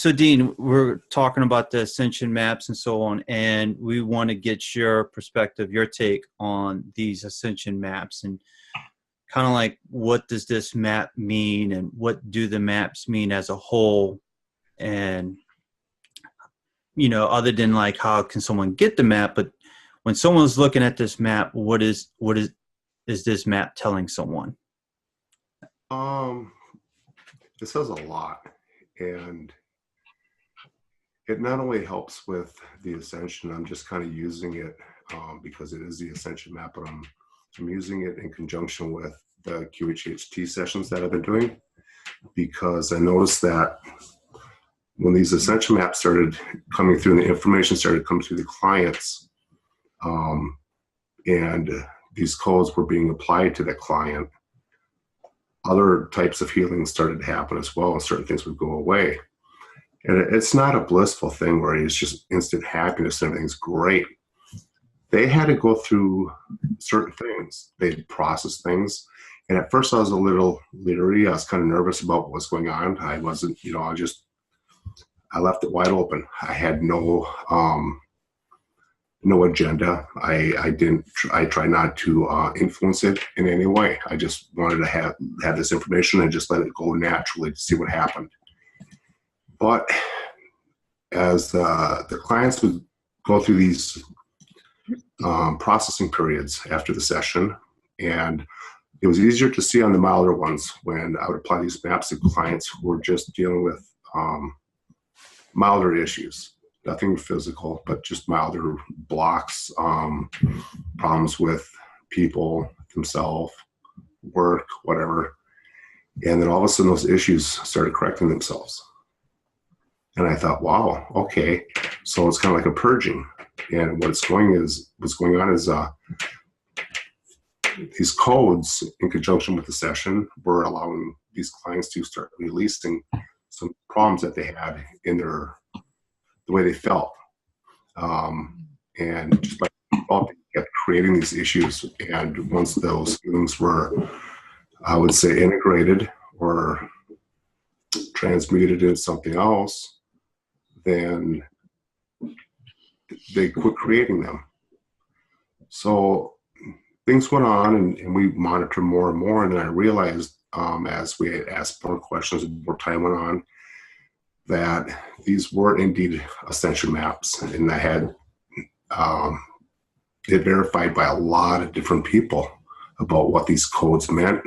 So Dean, we're talking about the Ascension maps and so on, and we want to get your perspective, your take on these Ascension maps, and kind of like, what does this map mean, and what do the maps mean as a whole? And, you know, other than like, how can someone get the map, but when someone's looking at this map, is this map telling someone? It says a lot, and it not only helps with the Ascension. I'm just kind of using it because it is the Ascension map, but I'm using it in conjunction with the QHHT sessions that I've been doing, because I noticed that when these Ascension maps started coming through and the information started coming through the clients, and these codes were being applied to the client, other types of healing started to happen as well, and certain things would go away. And it's not a blissful thing where it's just instant happiness and everything's great. They had to go through certain things. They'd process things. And at first I was a little leery. I was kind of nervous about what was going on. I wasn't, you know, I left it wide open. I had no agenda. I try not to influence it in any way. I just wanted to have this information and just let it go naturally to see what happened. But as the clients would go through these processing periods after the session, and it was easier to see on the milder ones when I would apply these maps to clients who were just dealing with milder issues, nothing physical, but just milder blocks, problems with people, themselves, work, whatever. And then all of a sudden those issues started correcting themselves. And I thought, wow, okay. So it's kind of like a purging. And what's going on is these codes in conjunction with the session were allowing these clients to start releasing some problems that they had in the way they felt. And just by default, they kept creating these issues. And once those feelings were, I would say, integrated or transmuted into something else, then they quit creating them. So things went on, and we monitored more and more. And then I realized, as we asked more questions and more time went on, that these were indeed Ascension maps. And I had it verified by a lot of different people about what these codes meant.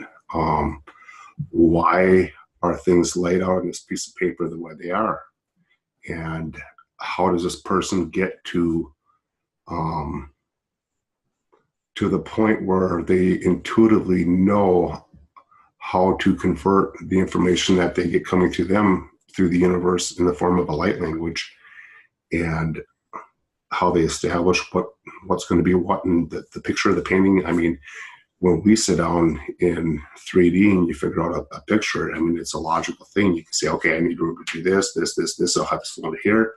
Why are things laid out on this piece of paper the way they are? And how does this person get to the point where they intuitively know how to convert the information that they get coming to them through the universe in the form of a light language, and how they establish what's going to be what in the picture of the painting. I mean, when we sit down in 3D and you figure out a picture, I mean, it's a logical thing. You can say, okay, I need to do this, I'll have to slow it here.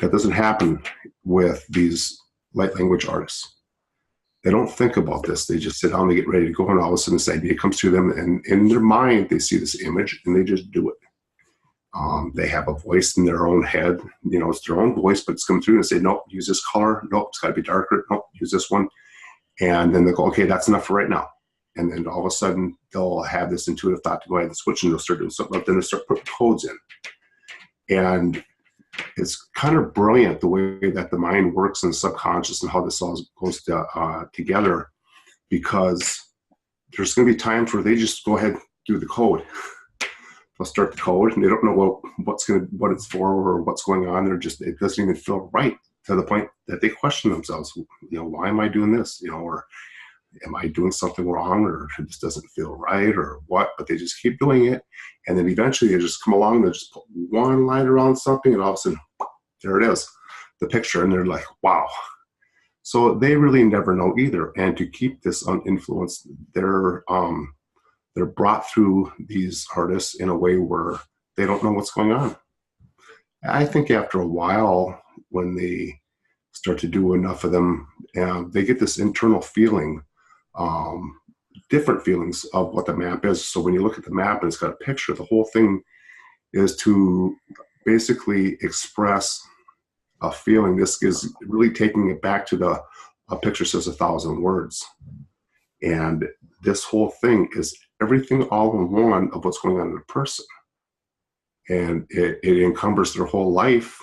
That doesn't happen with these light language artists. They don't think about this. They just sit down, they get ready to go, and all of a sudden this idea comes to them, and in their mind, they see this image, and they just do it. They have a voice in their own head. You know, it's their own voice, but it's coming through and say, nope, use this color. Nope, it's got to be darker. Nope, use this one. And then they go, okay, that's enough for right now. And then all of a sudden, they'll have this intuitive thought to go ahead and switch, and they'll start doing something, but then they start putting codes in. And it's kind of brilliant the way that the mind works in the subconscious and how this all goes together, because there's going to be times where they just go ahead and do the code. They'll start the code, and they don't know what it's for or what's going on. It doesn't even feel right, to the point that they question themselves. You know, why am I doing this? You know, or am I doing something wrong, or this doesn't feel right, or what? But they just keep doing it, and then eventually they just come along and they just put one line around something, and all of a sudden, there it is, the picture, and they're like, wow. So they really never know either. And to keep this uninfluenced, they're brought through these artists in a way where they don't know what's going on. I think after a while, when they start to do enough of them, they get this internal feeling, different feelings of what the map is. So when you look at the map and it's got a picture, the whole thing is to basically express a feeling. This is really taking it back to a picture says 1,000 words. And this whole thing is everything all in one of what's going on in a person. And it encumbers their whole life,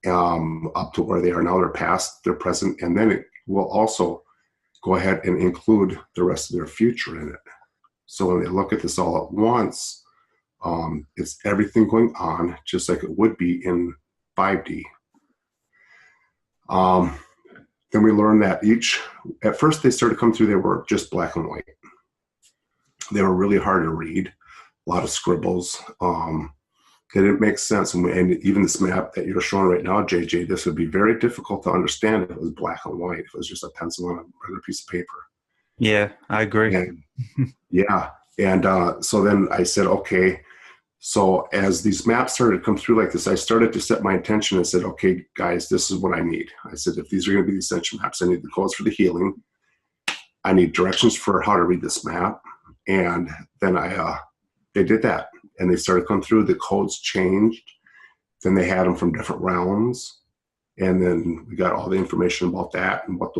up to where they are now, their past, their present, and then it will also go ahead and include the rest of their future in it. So when they look at this all at once, it's everything going on just like it would be in 5D. Then we learned that at first they started coming through, they were just black and white. They were really hard to read, a lot of scribbles. It didn't make sense. And even this map that you're showing right now, JJ, this would be very difficult to understand if it was black and white, if it was just a pencil on a regular piece of paper. Yeah, I agree. And, yeah. And so then I said, okay. So as these maps started to come through like this, I started to set my intention and said, okay, guys, this is what I need. I said, if these are going to be the Ascension maps, I need the codes for the healing. I need directions for how to read this map. And then they did that. And they started coming through, the codes changed. Then they had them from different realms. And then we got all the information about that and what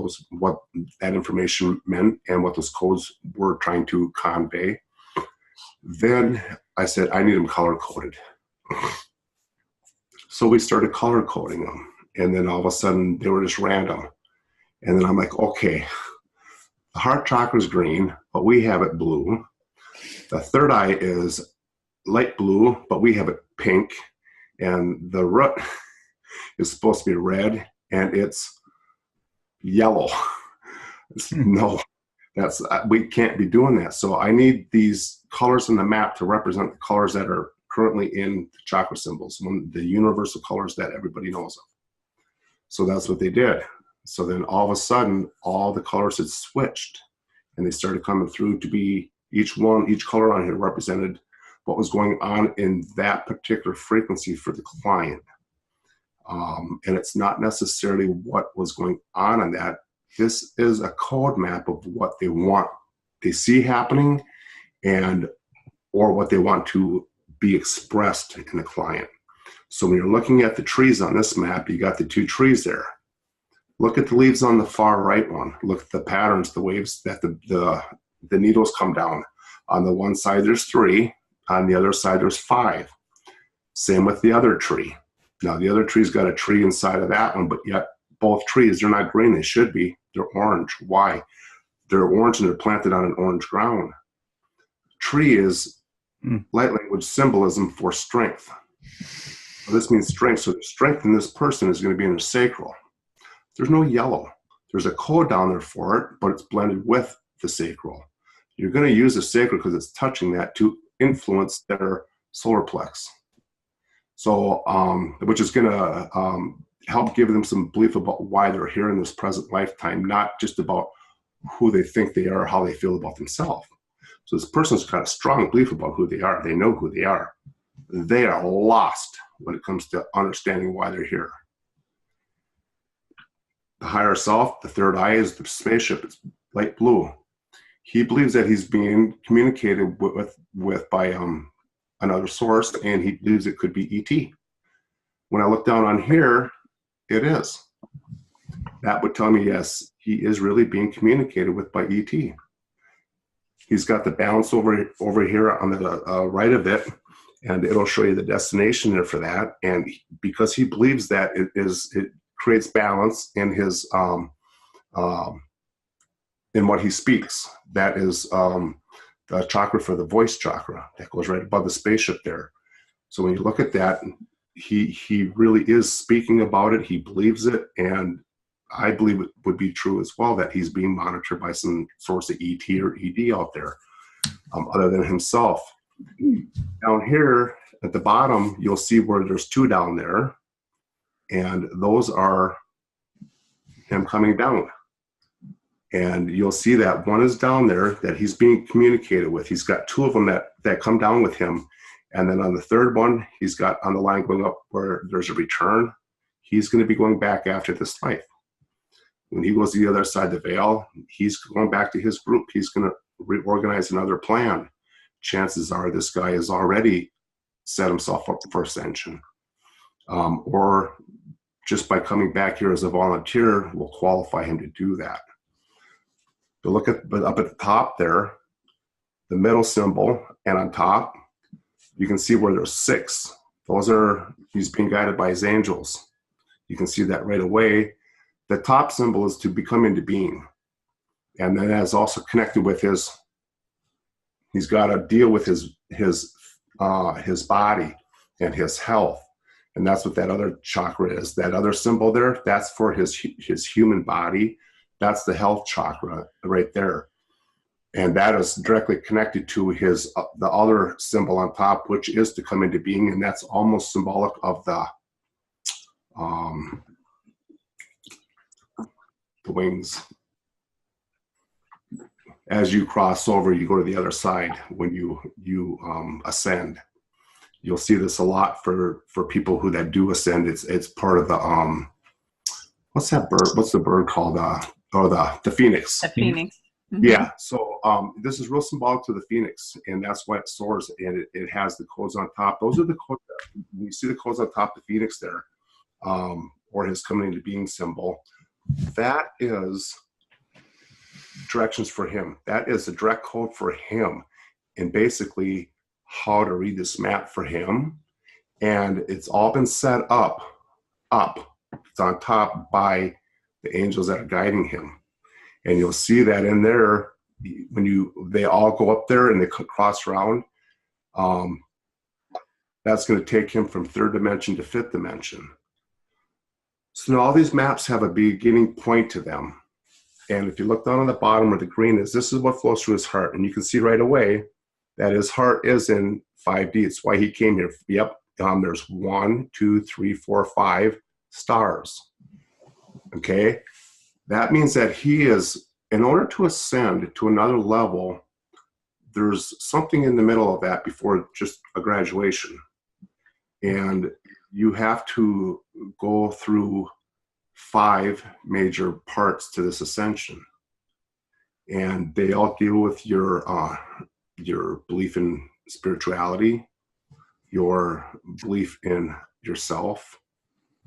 that information meant and what those codes were trying to convey. Then I said, I need them color coded. So we started color coding them. And then all of a sudden they were just random. And then I'm like, okay, the heart chakra is green, but we have it blue. The third eye is light blue, but we have it pink. And the root is supposed to be red, and it's yellow. No, we can't be doing that. So I need these colors in the map to represent the colors that are currently in the chakra symbols, the universal colors that everybody knows of. So that's what they did. So then all of a sudden, all the colors had switched, and they started coming through to be each color on here represented what was going on in that particular frequency for the client. And it's not necessarily what was going on in that. This is a code map of what they see happening, or what they want to be expressed in the client. So when you're looking at the trees on this map, you got the 2 trees there. Look at the leaves on the far right one. Look at the patterns, the waves that the needles come down. On the one side, there's 3. On the other side, there's 5. Same with the other tree. Now, the other tree's got a tree inside of that one, but yet both trees, they're not green. They should be. They're orange. Why? They're orange and they're planted on an orange ground. Tree is light language symbolism for strength. So this means strength. So the strength in this person is going to be in their sacral. There's no yellow. There's a code down there for it, but it's blended with the sacral. You're going to use the sacral because it's touching that to influence their solar plex. So, which is going to help give them some belief about why they're here in this present lifetime, not just about who they think they are, how they feel about themselves. So this person's got a strong belief about who they are. They know who they are. They are lost when it comes to understanding why they're here. The higher self, the third eye, is the spaceship. It's light blue. He believes that he's being communicated with by another source, and he believes it could be ET. When I look down on here, it is. That would tell me, yes, he is really being communicated with by ET. He's got the balance over here on the right of it, and it'll show you the destination there for that. And because he believes that it creates balance in his in what he speaks. That is the chakra for the voice chakra that goes right above the spaceship there. So when you look at that, he really is speaking about it. He believes it, and I believe it would be true as well that he's being monitored by some source of ET or ED out there, other than himself. Down here at the bottom, you'll see where there's 2 down there, and those are him coming down. And you'll see that one is down there that he's being communicated with. He's got 2 of them that come down with him. And then on the third one, he's got on the line going up where there's a return. He's going to be going back after this life. When he goes to the other side of the veil, he's going back to his group. He's going to reorganize another plan. Chances are this guy is already set himself up for ascension. Or just by coming back here as a volunteer will qualify him to do that. But look at, but up at the top there, the middle symbol, and on top, you can see where there's 6. Those are, he's being guided by his angels. You can see that right away. The top symbol is to become into being. And then that is also connected with his, he's got to deal with his body and his health. And that's what that other chakra is. That other symbol there, that's for his human body. That's the health chakra right there. And that is directly connected to his the other symbol on top, which is to come into being, and that's almost symbolic of the wings. As you cross over, you go to the other side when you ascend. You'll see this a lot for people who that do ascend. It's part of the what's that bird? What's the bird called? The phoenix. The phoenix. Mm-hmm. Yeah. So this is real symbolic to the phoenix, and that's why it soars, and it has the codes on top. Those are the codes. When you see the codes on top, the phoenix there, or his coming into being symbol. That is directions for him. That is a direct code for him, and basically how to read this map for him. And it's all been set up. It's on top by the angels that are guiding him. And you'll see that in there when they all go up there and they cross around. That's going to take him from 3rd dimension to 5th dimension. So now all these maps have a beginning point to them. And if you look down on the bottom where the green is, this is what flows through his heart. And you can see right away that his heart is in 5D. It's why he came here. Yep. There's 1, 2, 3, 4, 5 stars. Okay. That means that he is, in order to ascend to another level, there's something in the middle of that before just a graduation. And you have to go through 5 major parts to this ascension. And they all deal with your belief in spirituality, your belief in yourself,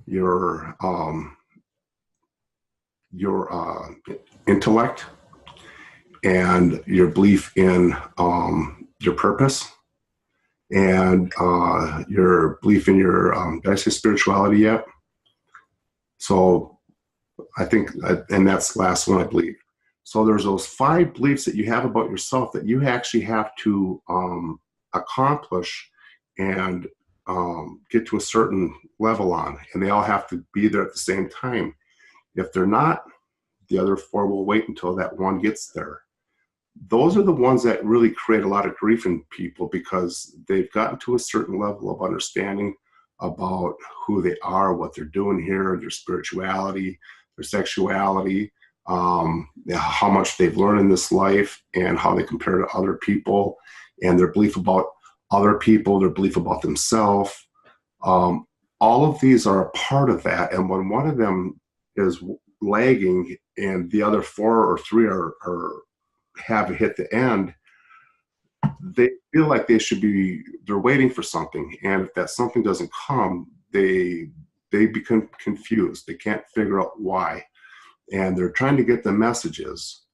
your intellect, and your belief in your purpose, and your belief in your did I say spirituality yet? So I think, and that's the last one, I believe. So there's those 5 beliefs that you have about yourself that you actually have to accomplish and get to a certain level on, and they all have to be there at the same time. If they're not, the other 4 will wait until that one gets there. Those are the ones that really create a lot of grief in people because they've gotten to a certain level of understanding about who they are, what they're doing here, their spirituality, their sexuality, how much they've learned in this life, and how they compare to other people, and their belief about other people, their belief about themselves. All of these are a part of that, and when one of them is lagging and the other 4 or 3 have hit the end, they feel like they're waiting for something, and if that something doesn't come, they become confused. They can't figure out why, and they're trying to get the messages,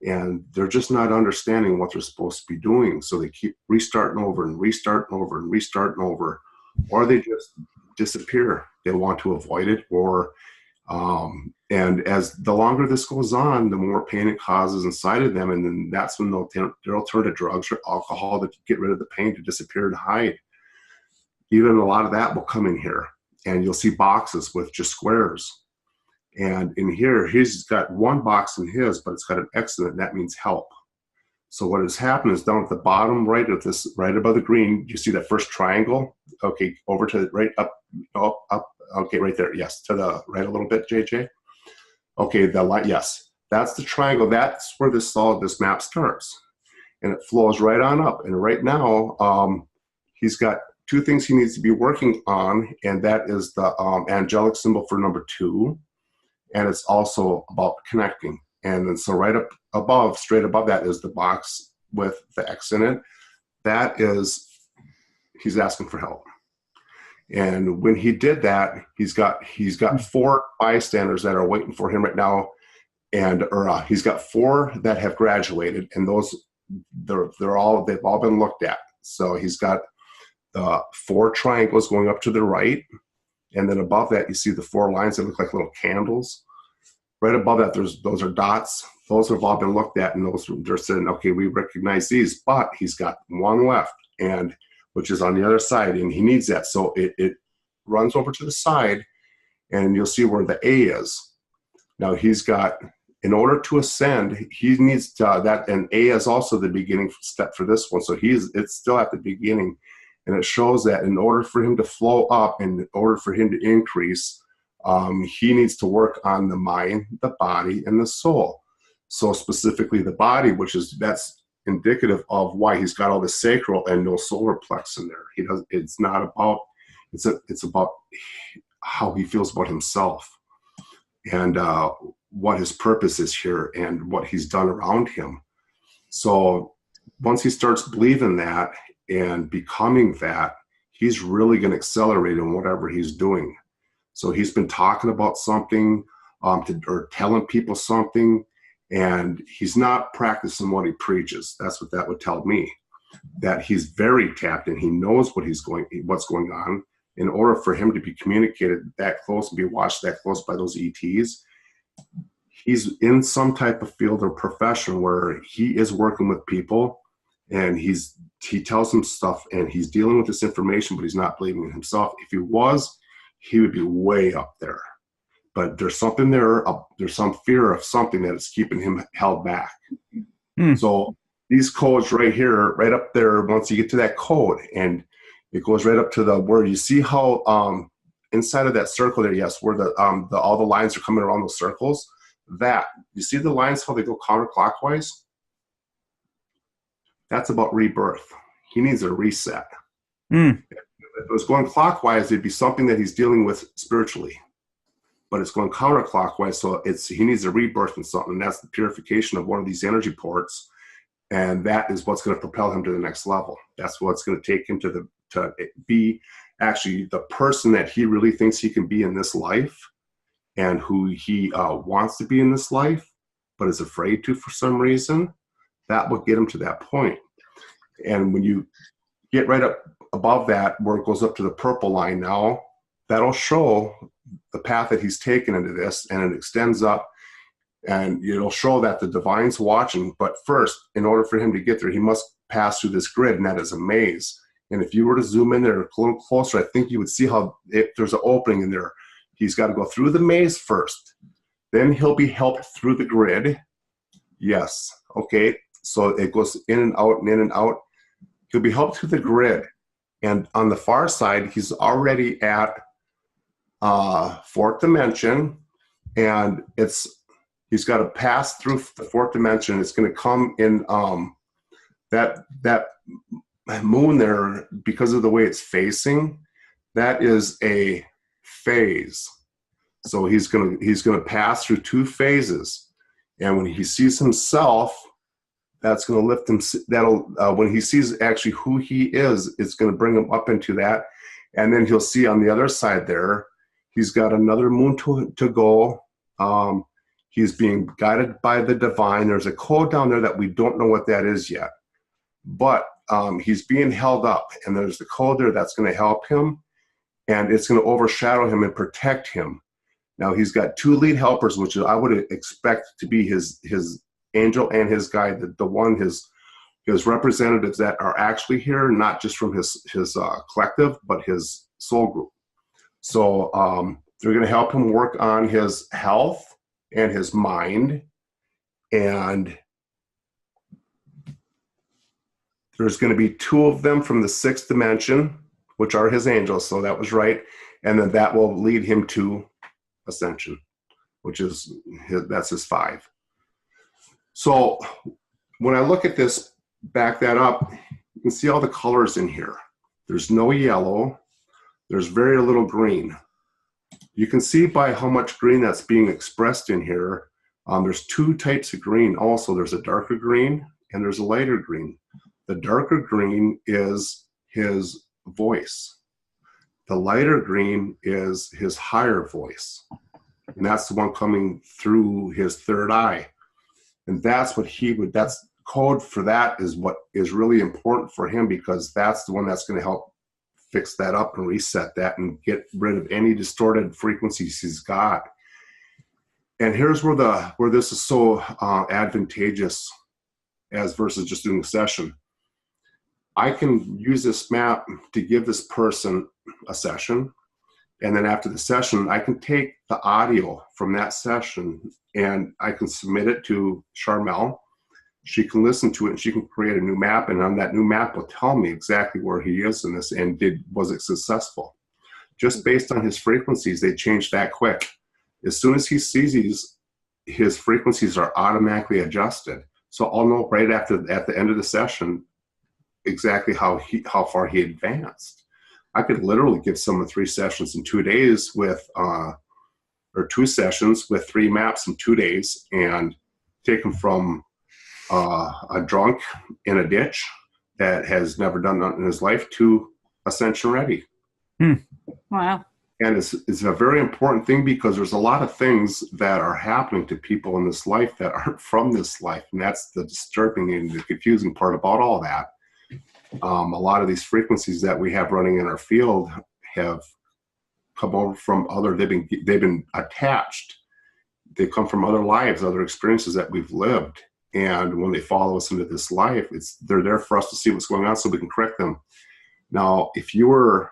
and they're just not understanding what they're supposed to be doing, so they keep restarting over and restarting over and restarting over, or they just disappear. They want to avoid it, or and as the longer this goes on, the more pain it causes inside of them, and then that's when they'll turn to drugs or alcohol to get rid of the pain, to disappear and hide. Even a lot of that will come in here, and you'll see boxes with just squares. And in here, he's got 1 box in his, but it's got an X in it, and that means help. So what has happened is down at the bottom right of this, right above the green, you see that first triangle? Okay, over to the right, up, okay, right there, yes, to the right a little bit, JJ. Okay, the light, yes, that's the triangle. That's where this map starts, and it flows right on up. And right now, he's got 2 things he needs to be working on, and that is the angelic symbol for number 2, and it's also about connecting. And then so right up above, straight above that, is the box with the X in it. That is he's asking for help. And when he did that, he's got 4 bystanders that are waiting for him right now, and he's got 4 that have graduated, and those they've all been looked at. So he's got 4 triangles going up to the right, and then above that you see the 4 lines that look like little candles. Right above that, those are dots. Those have all been looked at, and they're saying, okay, we recognize these, but he's got 1 left, and which is on the other side, and he needs that. So it runs over to the side, and you'll see where the A is. Now he's got, in order to ascend, he needs that, and A is also the beginning step for this one. So it's still at the beginning, and it shows that in order for him to flow up, and in order for him to increase, he needs to work on the mind, the body, and the soul. So specifically the body, that's indicative of why he's got all the sacral and no solar plex in there. It's not about, it's about how he feels about himself, and what his purpose is here, and what he's done around him. So once he starts believing that and becoming that, he's really going to accelerate in whatever he's doing. So he's been talking about something, or telling people something, and he's not practicing what he preaches. That's what that would tell me, that he's very tapped in. He knows what's going on. In order for him to be communicated that close and be watched that close by those ETs, he's in some type of field or profession where he is working with people, and he tells them stuff, and he's dealing with this information, but he's not believing in himself. If he was, he would be way up there. But there's something there, there's some fear of something that is keeping him held back. So these codes right here, right up there, once you get to that code, and it goes right up to the where you see how inside of that circle there, yes, where all the lines are coming around those circles, that, you see the lines, how they go counterclockwise? That's about rebirth. He needs a reset. If it was going clockwise, it'd be something that he's dealing with spiritually. But it's going counterclockwise, so he needs a rebirth in something, and that's the purification of one of these energy ports, and that is what's going to propel him to the next level. That's what's going to take him to be actually the person that he really thinks he can be in this life, and who he wants to be in this life, but is afraid to for some reason. That will get him to that point. And when you get right up above that, where it goes up to the purple line now, that'll show the path that he's taken into this, and it extends up, and it'll show that the divine's watching. But first, in order for him to get there, he must pass through this grid, and that is a maze. And if you were to zoom in there a little closer, I think you would see how there's an opening in there. He's got to go through the maze first. Then he'll be helped through the grid. Yes, okay. So it goes in and out and in and out. He'll be helped through the grid. And on the far side, he's already at 4th dimension, and he's got to pass through the 4th dimension. It's going to come in that moon there, because of the way it's facing, that is a phase. So he's gonna pass through 2 phases, and when he sees himself, that's going to lift him. When he sees actually who he is, it's going to bring him up into that, and then he'll see on the other side there, he's got another moon to go. He's being guided by the divine. There's a code down there that we don't know what that is yet, but he's being held up, and there's the code there that's going to help him, and it's going to overshadow him and protect him. Now he's got 2 lead helpers, which I would expect to be his angel and his guide, his representatives that are actually here, not just from his collective, but his soul group. So they're going to help him work on his health and his mind, and there's going to be 2 of them from the 6th dimension, which are his angels, so that was right, and then that will lead him to Ascension, that's his 5. So when I look at this, back that up, you can see all the colors in here. There's no yellow. There's very little green. You can see by how much green that's being expressed in here. There's 2 types of green also. There's a darker green and there's a lighter green. The darker green is his voice. The lighter green is his higher voice. And that's the one coming through his third eye. And that's what that's code for that is what is really important for him, because that's the one that's going to help fix that up and reset that and get rid of any distorted frequencies he's got. And here's where this is so advantageous as versus just doing a session. I can use this map to give this person a session. And then after the session, I can take the audio from that session and I can submit it to Charmel. She can listen to it and she can create a new map. And on that new map will tell me exactly where he is in this and was it successful. Just based on his frequencies, they change that quick. As soon as he sees his frequencies are automatically adjusted. So I'll know right at the end of the session exactly how far he advanced. I could literally give someone 3 sessions in 2 days with, or 2 sessions with 3 maps in 2 days and take them from a drunk in a ditch that has never done nothing in his life to Ascension ready. Wow. And it's a very important thing because there's a lot of things that are happening to people in this life that aren't from this life. And that's the disturbing and the confusing part about all that. A lot of these frequencies that we have running in our field have come over from they've been attached. They come from other lives, other experiences that we've lived. And when they follow us into this life, they're there for us to see what's going on so we can correct them. Now, if you were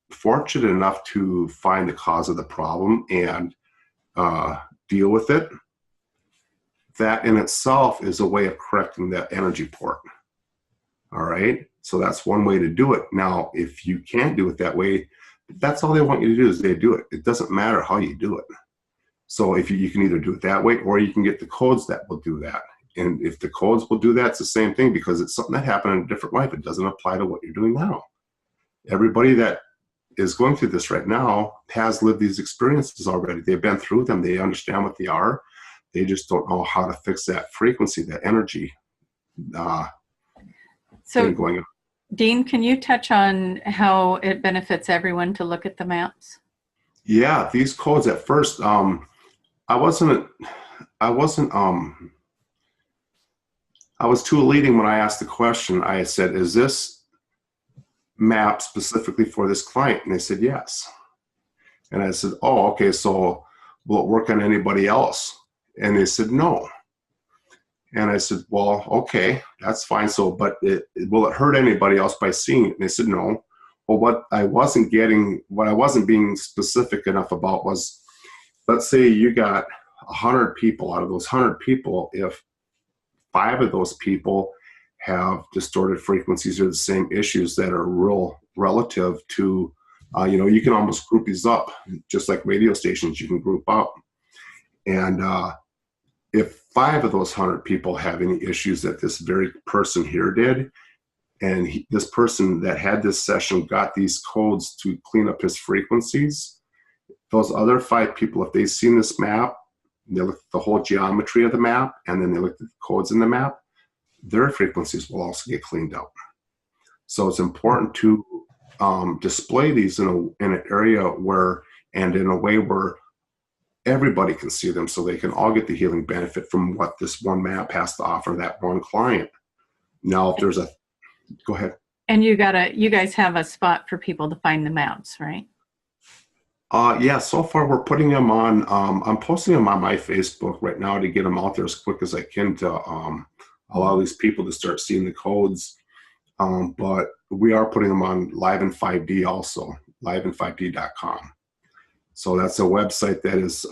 fortunate enough to find the cause of the problem and deal with it, that in itself is a way of correcting that energy port. All right. So that's one way to do it. Now, if you can't do it that way, that's all they want you to do is they do it. It doesn't matter how you do it. So if you can either do it that way or you can get the codes that will do that. And if the codes will do that, it's the same thing because it's something that happened in a different life. It doesn't apply to what you're doing now. Everybody that is going through this right now has lived these experiences already. They've been through them. They understand what they are. They just don't know how to fix that frequency, that energy So, going on. Dean, can you touch on how it benefits everyone to look at the maps? Yeah, these codes at first, I was too leading when I asked the question. I said, is this map specifically for this client? And they said, yes. And I said, oh, okay, so will it work on anybody else? And they said, no. And I said, well, okay, that's fine. So, but will it hurt anybody else by seeing it? And they said, no. Well, what I wasn't being specific enough about was, let's say you got 100 people. Out of those 100 people, if 5 of those people have distorted frequencies or the same issues that are real relative to, you can almost group these up, just like radio stations, you can group up. And if 5 of those 100 people have any issues that this very person here did, and this person that had this session got these codes to clean up his frequencies, those other 5 people, if they've seen this map, they look at the whole geometry of the map, and then they look at the codes in the map, their frequencies will also get cleaned up. So it's important to display these in an area where, and in a way where everybody can see them so they can all get the healing benefit from what this one map has to offer that one client. Now, if there's go ahead. And you guys have a spot for people to find the maps, right? Yeah, so far we're putting them on, I'm posting them on my Facebook right now to get them out there as quick as I can to allow these people to start seeing the codes. But we are putting them on Live in 5D also, liveinfd.com. So that's a website that is,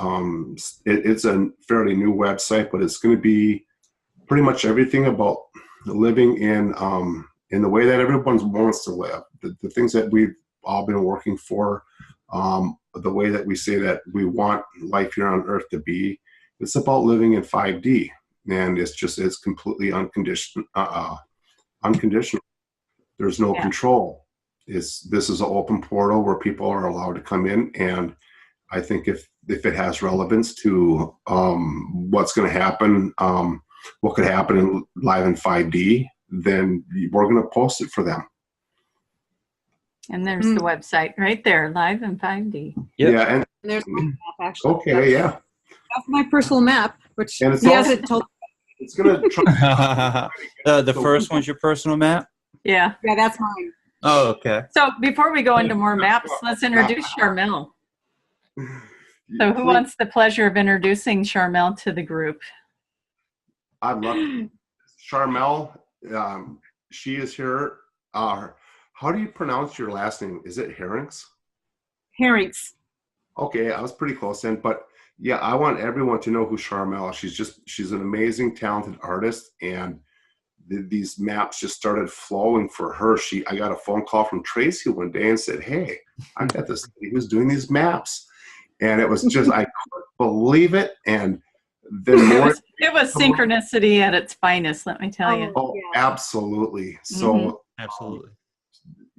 it's a fairly new website, but it's going to be pretty much everything about living in the way that everyone wants to live. The things that we've all been working for, the way that we say that we want life here on Earth to be. It's about living in 5D, and it's completely unconditional. There's no control. This is an open portal where people are allowed to come in, and I think if it has relevance to what's going to happen, what could happen in Live in 5D, then we're going to post it for them. And there's the website right there, live in 5D. Yep. Yeah, and There's my map, actually. okay, yeah. That's my personal map, which And it's he also- hasn't told. It's gonna try. The first one's your personal map? Yeah. Yeah, that's mine. Oh, okay. So before we go into more maps, let's introduce Charmel. So who wants the pleasure of introducing Charmel to the group? I'd love Charmel. She is here. How do you pronounce your last name? Is it Herinckx? Herinckx. Okay, I was pretty close in, but yeah, I want everyone to know who Charmel. She's an amazing, talented artist, and these maps just started flowing for her. I got a phone call from Tracie one day and said, "Hey, I got this lady who's doing these maps," and it was just I couldn't believe it. And then more. It was synchronicity at its finest, let me tell you. Oh, Yeah. absolutely. So. Absolutely.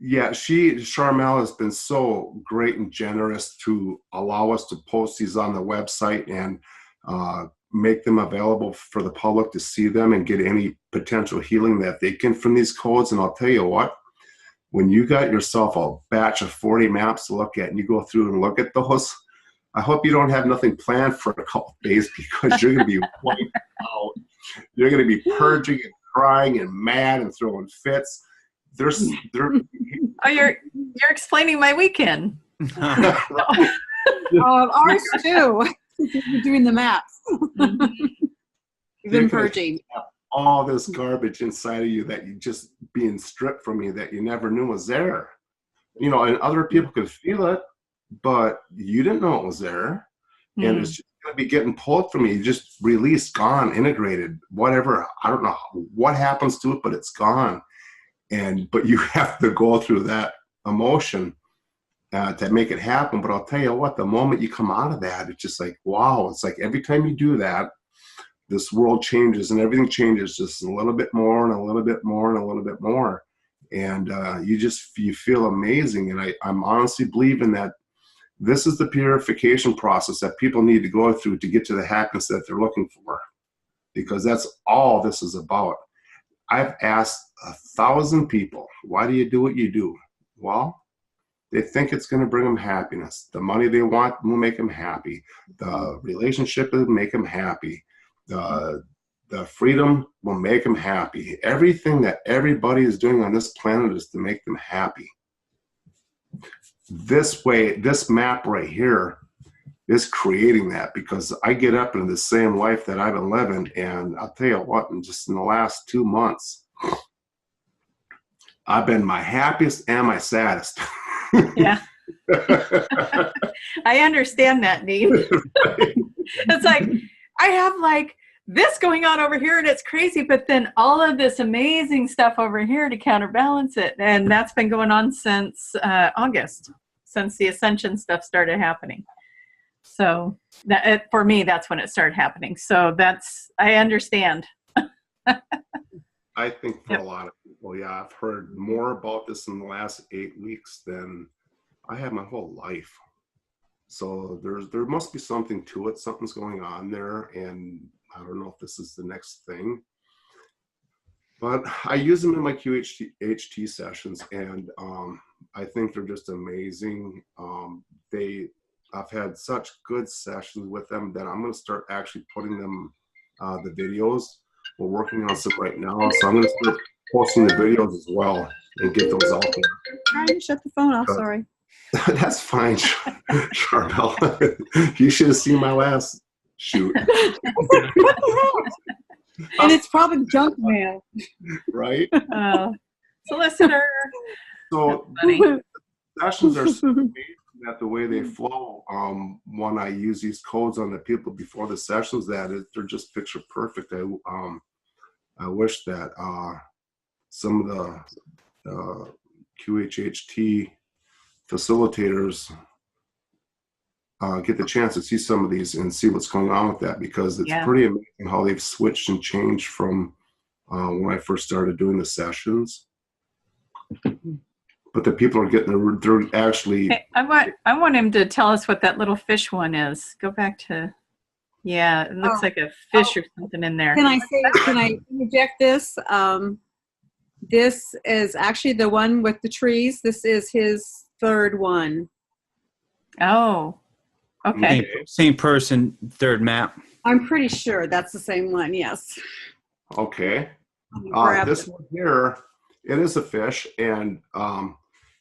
Yeah, Charmel has been so great and generous to allow us to post these on the website and make them available for the public to see them and get any potential healing that they can from these codes. And I'll tell you what, when you got yourself a batch of 40 maps to look at and you go through and look at those, I hope you don't have nothing planned for a couple of days because you're going to be wiped out. You're going to be purging and crying and mad and throwing fits. Oh, you're explaining my weekend. Ours too. You're doing the maps. You've been purging. All this garbage inside of you that you just being stripped from you that you never knew was there. You know, and other people could feel it, but you didn't know it was there. And it's just going to be getting pulled from you. You just released, gone, integrated, whatever. I don't know what happens to it, but it's gone. But you have to go through that emotion to make it happen. But I'll tell you what, the moment you come out of that, it's just like, wow. It's like every time you do that, this world changes and everything changes just a little bit more and a little bit more and a little bit more. And you feel amazing. And I'm honestly believing that this is the purification process that people need to go through to get to the happiness that they're looking for, because that's all this is about. I've asked 1,000 people, why do you do what you do? Well, they think it's going to bring them happiness. The money they want will make them happy. The relationship will make them happy. The freedom will make them happy. Everything that everybody is doing on this planet is to make them happy. This way, this map right here is creating that, because I get up into the same life that I've been living, and I'll tell you what, in the last 2 months, I've been my happiest and my saddest. Yeah. I understand that, Nate. It's like, I have like this going on over here and it's crazy, but then all of this amazing stuff over here to counterbalance it. And that's been going on since August, since the Ascension stuff started happening. So for me, that's when it started happening. So I understand. I think for a lot of people, yeah, I've heard more about this in the last 8 weeks than I have my whole life. So there must be something to it. Something's going on there, and I don't know if this is the next thing. But I use them in my QHHT sessions, and I think they're just amazing. I've had such good sessions with them that I'm going to start actually putting them the videos. We're working on some right now, so I'm going to start posting the videos as well and get those out there. Trying to shut the phone off. Sorry. That's fine, Charmel. You should have seen my last shoot. What the hell? And it's probably junk mail. Right? Solicitor. So sessions are so amazing that the way they flow, when I use these codes on the people before the sessions, they're just picture perfect. I wish that some of the QHHT facilitators get the chance to see some of these and see what's going on with that, because it's pretty amazing how they've switched and changed from when I first started doing the sessions. But the people are getting, they're actually. Hey, I want him to tell us what that little fish one is. Go back to, it looks like a fish or something in there. Can I interject this? This is actually the one with the trees. This is his third one. Oh, okay. Same person, third map. I'm pretty sure that's the same one. Yes. Okay. Grab This one here, it is a fish, and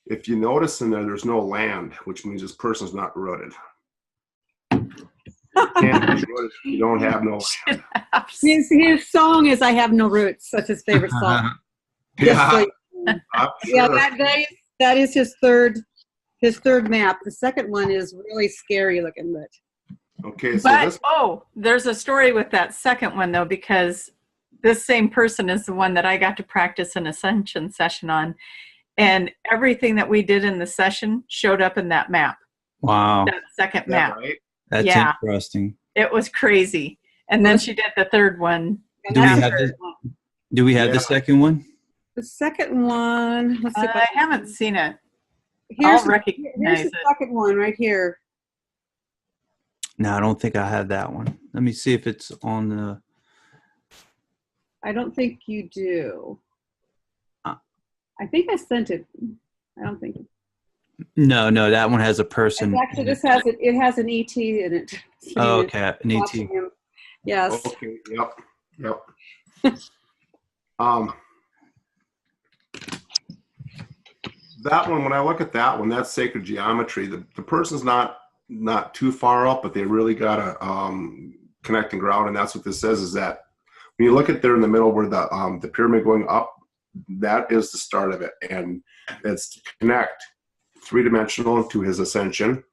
if you notice in there, there's no land, which means this person's not rooted. Can't be rooted if you don't have no land. His song is "I Have No Roots." That's his favorite song. Yeah, Yeah, sure. that is his third map. The second one is really scary looking, but Okay, so But, this, there's a story with that second one, though, because this same person is the one that I got to practice an Ascension session on. And everything that we did in the session showed up in that map, Wow. that second is that map. right? That's Yeah. interesting. It was crazy. And then she did the third one. yeah, Do we that's the have third this- one. Do we have Yeah. the second one? The second one. Let's see if I haven't seen it. Here's I'll here's recognize the it. second one right here. No, I don't think I have that one. Let me see if it's on the. I don't think you do. Uh. I think I sent it. I don't think. No, that one has a person. Actually, this has it. It has an ET in it. Oh, okay, an ET. Watching him. Yes. Okay, yep. That one, when I look at that one, that's sacred geometry. The person's not too far up, but they really got to connect and ground, and that's what this says, is that when you look at there in the middle where the pyramid going up, that is the start of it, and it's to connect three-dimensional to his ascension,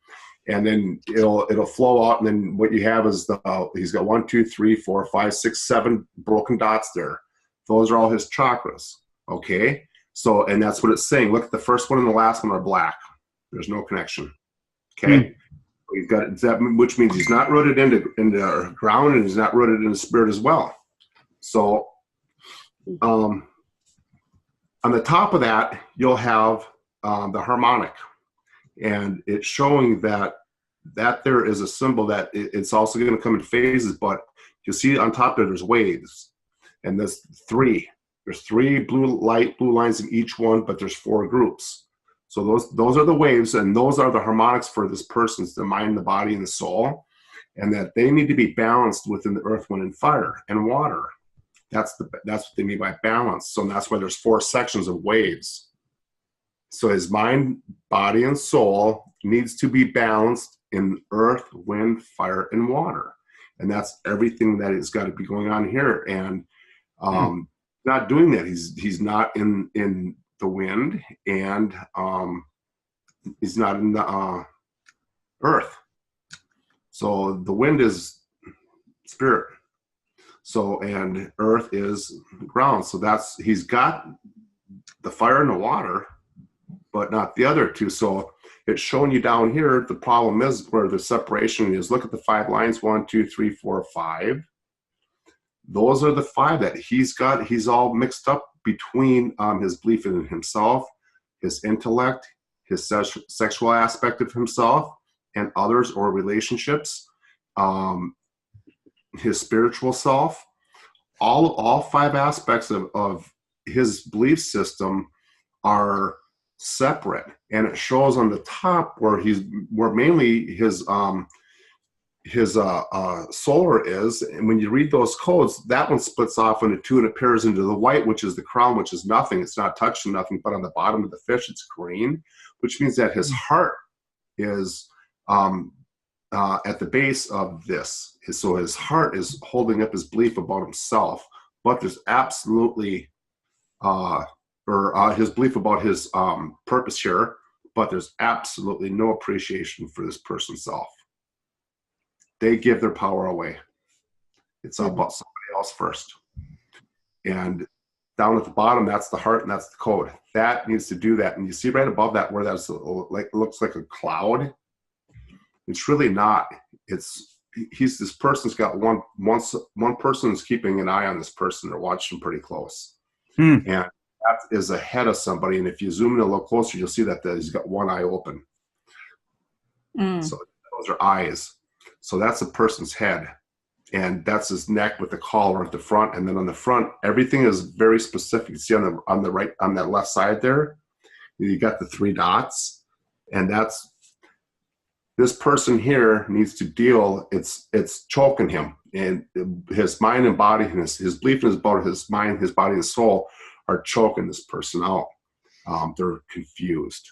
and then it'll flow out, and then what you have is he's got 1, 2, 3, 4, 5, 6, 7 broken dots there. Those are all his chakras. Okay. So, and that's what it's saying. Look at the first one and the last one are black. There's no connection. Okay. We've got that, which means he's not rooted into ground, and he's not rooted in the spirit as well. So, on the top of that, you'll have the harmonic, and it's showing that there is a symbol that it's also going to come in phases, but you'll see on top there's waves, and there's three blue lines in each one, but there's 4 groups. So those are the waves, and those are the harmonics for this person's, the mind, the body, and the soul, and that they need to be balanced within the earth, wind, and fire, and water. That's what they mean by balance. So that's why there's 4 sections of waves. So his mind, body, and soul needs to be balanced in earth, wind, fire, and water, and that's everything that has got to be going on here. And not doing that. He's not in the wind, and he's not in the earth. So the wind is spirit. So, and earth is ground. So he's got the fire and the water, but not the other 2. So it's showing you down here, the problem is where the separation is. Look at the 5 lines, 1, 2, 3, 4, 5. Those are the 5 that he's got. He's all mixed up between his belief in himself, his intellect, his sexual aspect of himself and others or relationships, his spiritual self. All 5 aspects of his belief system are separate, and it shows on the top where mainly his solar is. And when you read those codes, that one splits off into 2, and it pairs into the white, which is the crown, which is nothing. It's not touching nothing, but on the bottom of the fish, it's green, which means that his heart is at the base of this. So his heart is holding up his belief about himself, but there's absolutely, his belief about his purpose here, but there's absolutely no appreciation for this person's self. They give their power away. It's about somebody else first. And down at the bottom, that's the heart, and that's the code. That needs to do that. And you see right above that where that's looks like a cloud. It's really not. This person's got one person's keeping an eye on this person. They're watching pretty close. And that is ahead of somebody. And if you zoom in a little closer, you'll see that he's got one eye open. So those are eyes. So that's a person's head. And that's his neck with the collar at the front. And then on the front, everything is very specific. You see on the right, on that left side there, you got the 3 dots, and that's, this person here needs to deal, it's choking him, and his mind and body, and his belief is about his mind, his body and soul are choking this person out. They're confused.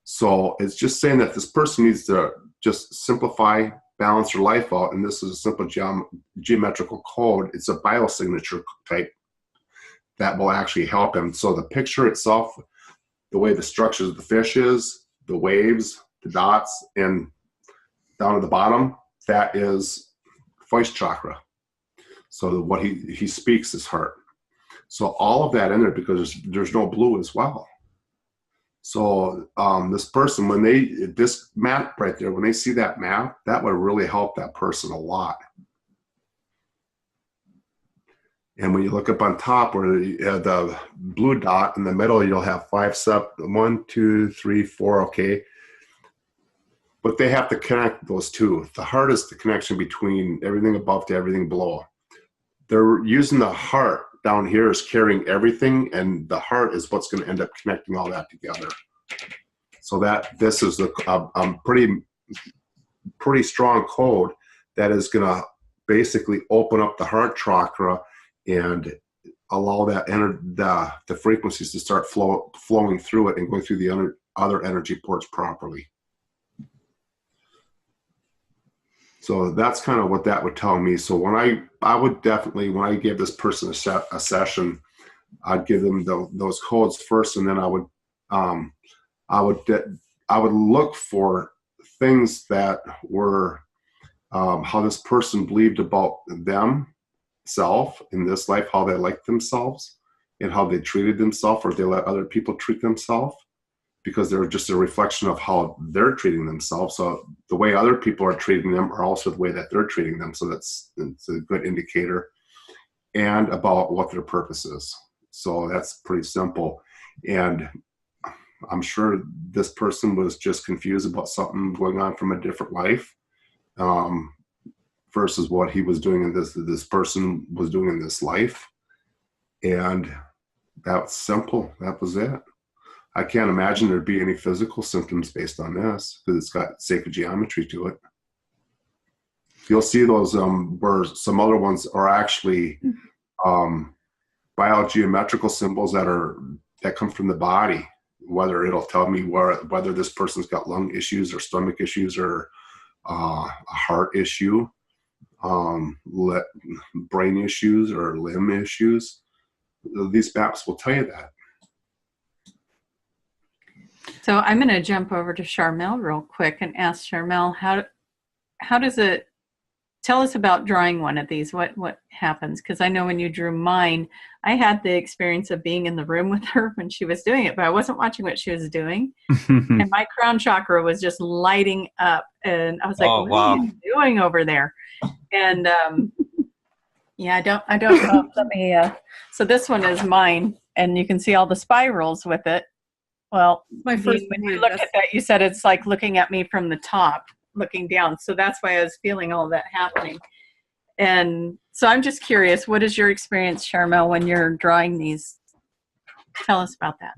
So it's just saying that this person needs to just simplify, balance their life out, and this is a simple geometrical code. It's a biosignature type that will actually help him. So the picture itself, the way the structure of the fish is, the waves, the dots, and down at the bottom, that is voice chakra. So what he speaks is heart. So all of that in there, because there's no blue as well. So this person, when this map right there, when they see that map, that would really help that person a lot. And when you look up on top where the blue dot in the middle, you'll have 5 steps, 1, 2, 3, 4, okay. But they have to connect those two. The heart is the connection between everything above to everything below. They're using the heart down here is carrying everything, and the heart is what's going to end up connecting all that together. So that this is a pretty strong code that is going to basically open up the heart chakra and allow that the frequencies to start flowing through it and going through the other energy ports properly. So that's kind of what that would tell me. So when I would definitely, when I give this person a session, I'd give them those codes first, and then I would look for things that were how this person believed about themselves in this life, how they liked themselves, and how they treated themselves, or they let other people treat themselves, because they're just a reflection of how they're treating themselves. So the way other people are treating them are also the way that they're treating them. So it's a good indicator, and about what their purpose is. So that's pretty simple. And I'm sure this person was just confused about something going on from a different life versus what he was doing in this person was doing in this life. And that's simple. That was it. I can't imagine there'd be any physical symptoms based on this, because it's got sacred geometry to it. You'll see those where some other ones are actually biogeometrical symbols that come from the body. Whether it'll tell me whether this person's got lung issues or stomach issues or a heart issue, brain issues or limb issues. These maps will tell you that. So I'm going to jump over to Charmel real quick and ask Charmel, how does it, tell us about drawing one of these. What happens? Because I know when you drew mine, I had the experience of being in the room with her when she was doing it, but I wasn't watching what she was doing. And my crown chakra was just lighting up. And I was like, what are you doing over there? And yeah, I don't know. Let me, so this one is mine, and you can see all the spirals with it. Well, My first when you one, look that's- at that, you said it's like looking at me from the top, looking down. So that's why I was feeling all that happening. And so I'm just curious, what is your experience, Charmel, when you're drawing these? Tell us about that.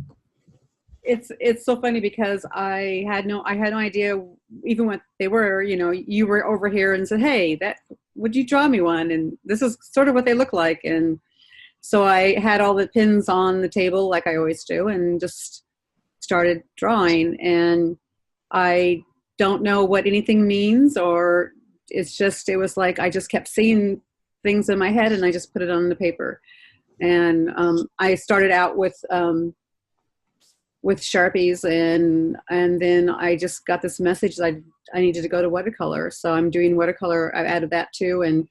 It's so funny because I had no idea even what they were. You know, you were over here and said, "Hey, would you draw me one?" And this is sort of what they look like. And so I had all the pins on the table like I always do, and just started drawing. And I don't know what anything means, or it was like I just kept seeing things in my head and I just put it on the paper. And I started out with Sharpies, and then I just got this message that I needed to go to watercolor. So I'm doing watercolor. I've added that too, and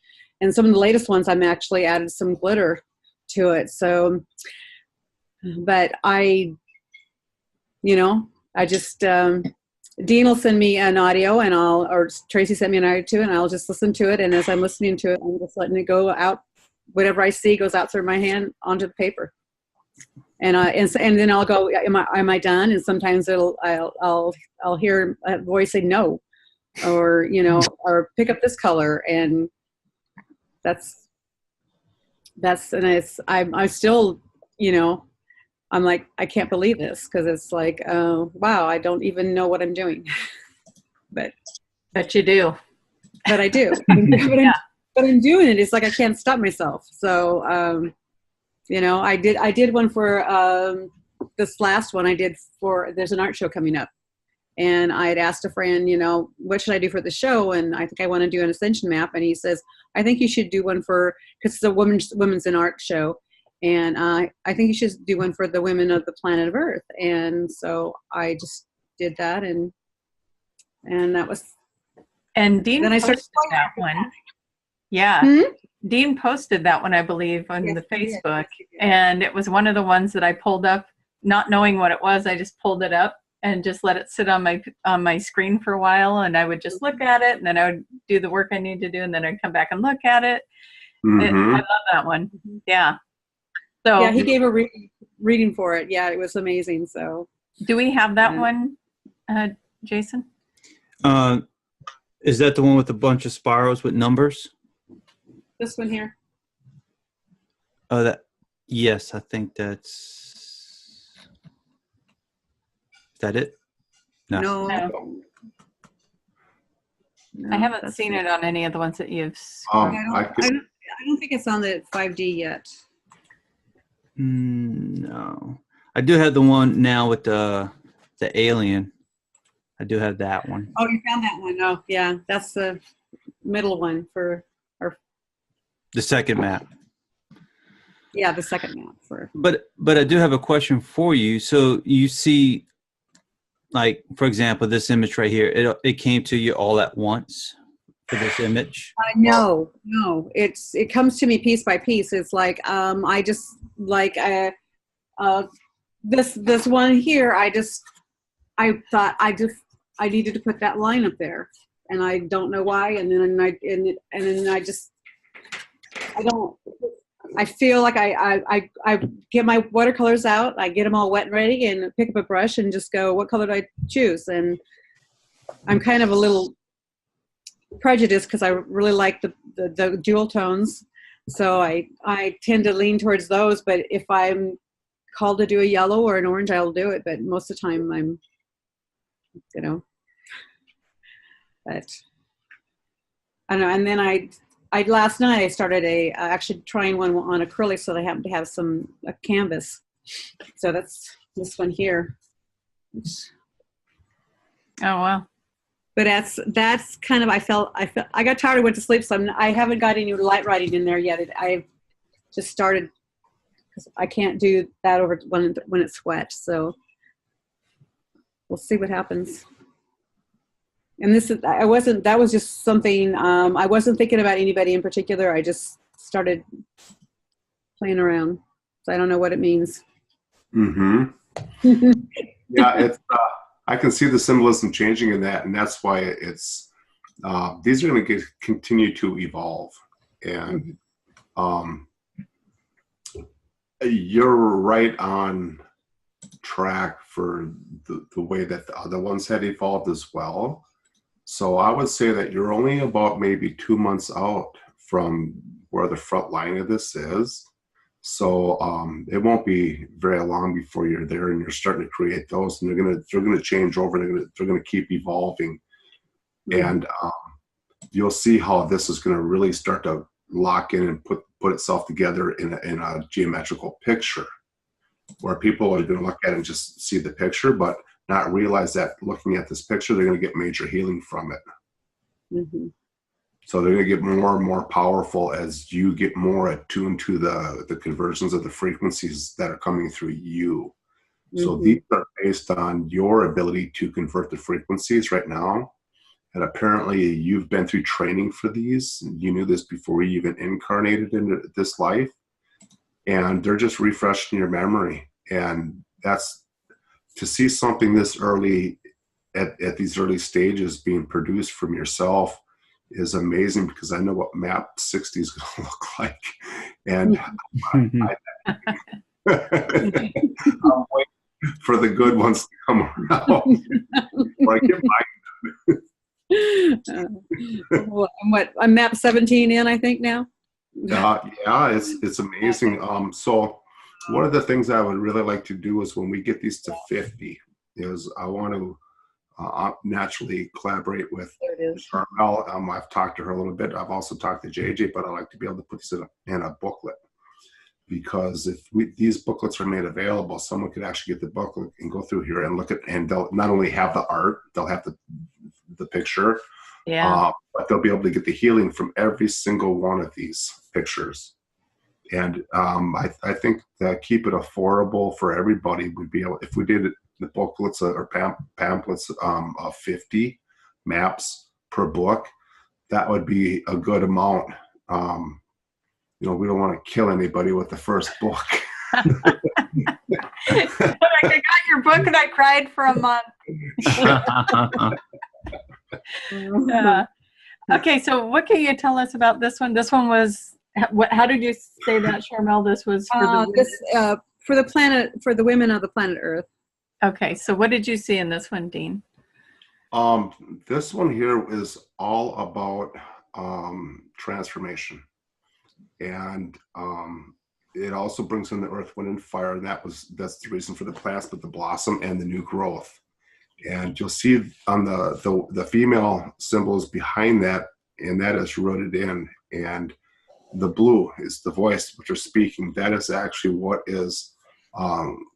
some of the latest ones I'm actually added some glitter to it. So, but I just Dean will send me an audio, and or Tracie sent me an audio too, and I'll just listen to it. And as I'm listening to it, I'm just letting it go out. Whatever I see goes out through my hand onto the paper. And then I'll go, am I done? And sometimes I'll hear a voice say no, or or pick up this color, and and I still, you know, I'm like, I can't believe this, because it's like, wow, I don't even know what I'm doing. but you do. But I do. But I'm doing it. It's like I can't stop myself. So, you know, I did one for this last one. I did for, there's an art show coming up, and I had asked a friend, you know, what should I do for the show? And I think I want to do an Ascension map. And he says, I think you should do one for, because it's a women's in art show. And I think you should do one for the women of the planet of Earth. And so I just did that, and that was. And Dean then I posted started that one. Yeah. Hmm? Dean posted that one, I believe, on the Facebook. And it was one of the ones that I pulled up, not knowing what it was. I just pulled it up and just let it sit on my screen for a while. And I would just look at it, and then I would do the work I need to do. And then I'd come back and look at it. Mm-hmm. I love that one. Yeah. So yeah, he gave a reading for it. Yeah, it was amazing. So do we have that one, Jason? Is that the one with a bunch of spirals with numbers? This one here. Oh, yes, I think that's. Is that it? No. I haven't seen it on any of the ones that you've. I don't think it's on the 5D yet. No, I do have the one now with the alien. I do have that one. Oh, you found that one. Oh, yeah, that's the middle one for our. The second map. Yeah, the second map for. But I do have a question for you. So you see, like, for example, this image right here. It came to you all at once for this image. No, it comes to me piece by piece. It's like I just like this one here. I thought I needed to put that line up there, and I don't know why. And then I feel like I get my watercolors out, I get them all wet and ready, and pick up a brush and just go, what color do I choose? And I'm kind of a little prejudiced because I really like the dual tones, so I tend to lean towards those. But if I'm called to do a yellow or an orange, I'll do it. But most of the time I'm, you know, but I don't know. And then I last night I started actually trying one on acrylic, so I happen to have a canvas. So that's this one here. Oh wow. But that's kind of, I got tired and went to sleep, so I haven't got any light writing in there yet. I've just started because I can't do that over when it's wet. So we'll see what happens. And that was just something, I wasn't thinking about anybody in particular. I just started playing around. So I don't know what it means. Mm-hmm. Yeah, it's, I can see the symbolism changing in that, and that's why it's, these are going to continue to evolve. And you're right on track for the way that the other ones had evolved as well. So I would say that you're only about maybe 2 months out from where the front line of this is. So it won't be very long before you're there and you're starting to create those, and they're gonna change over. They're gonna keep evolving, and you'll see how this is gonna really start to lock in and put itself together in a geometrical picture, where people are gonna look at it and just see the picture, but not realize that looking at this picture, they're gonna get major healing from it. Mm-hmm. So they're going to get more and more powerful as you get more attuned to the conversions of the frequencies that are coming through you. Mm-hmm. So these are based on your ability to convert the frequencies right now. And apparently you've been through training for these. You knew this before you even incarnated into this life. And they're just refreshing your memory. And that's to see something this early at these early stages being produced from yourself is amazing, because I know what map 60 is going to look like. And I'm waiting for the good ones to come around before I get mine. What, I'm map 17 in, I think now. Yeah, it's amazing. So one of the things I would really like to do is when we get these to 50 is I want to naturally collaborate with There it is. Charmel. I've talked to her a little bit. I've also talked to JJ, but I like to be able to put these in a booklet, because if these booklets are made available, someone could actually get the booklet and go through here and look at, and they'll not only have the art, they'll have the picture, Yeah. but they'll be able to get the healing from every single one of these pictures. And I think that keep it affordable for everybody would be able, if we did the booklets or pamphlets of 50 maps per book, that would be a good amount. You know, we don't want to kill anybody with the first book. I got your book and I cried for a month. Okay, so what can you tell us about this one? This one was, how did you say that, Charmel? This was for for the planet, for the women of the planet Earth. Okay, so what did you see in this one, Dean? This one here is all about transformation. And it also brings in the earth, wind, and fire. And that's the reason for the plants, but the blossom and the new growth. And you'll see on the female symbols behind that, and that is rooted in. And the blue is the voice which are speaking. That is actually what is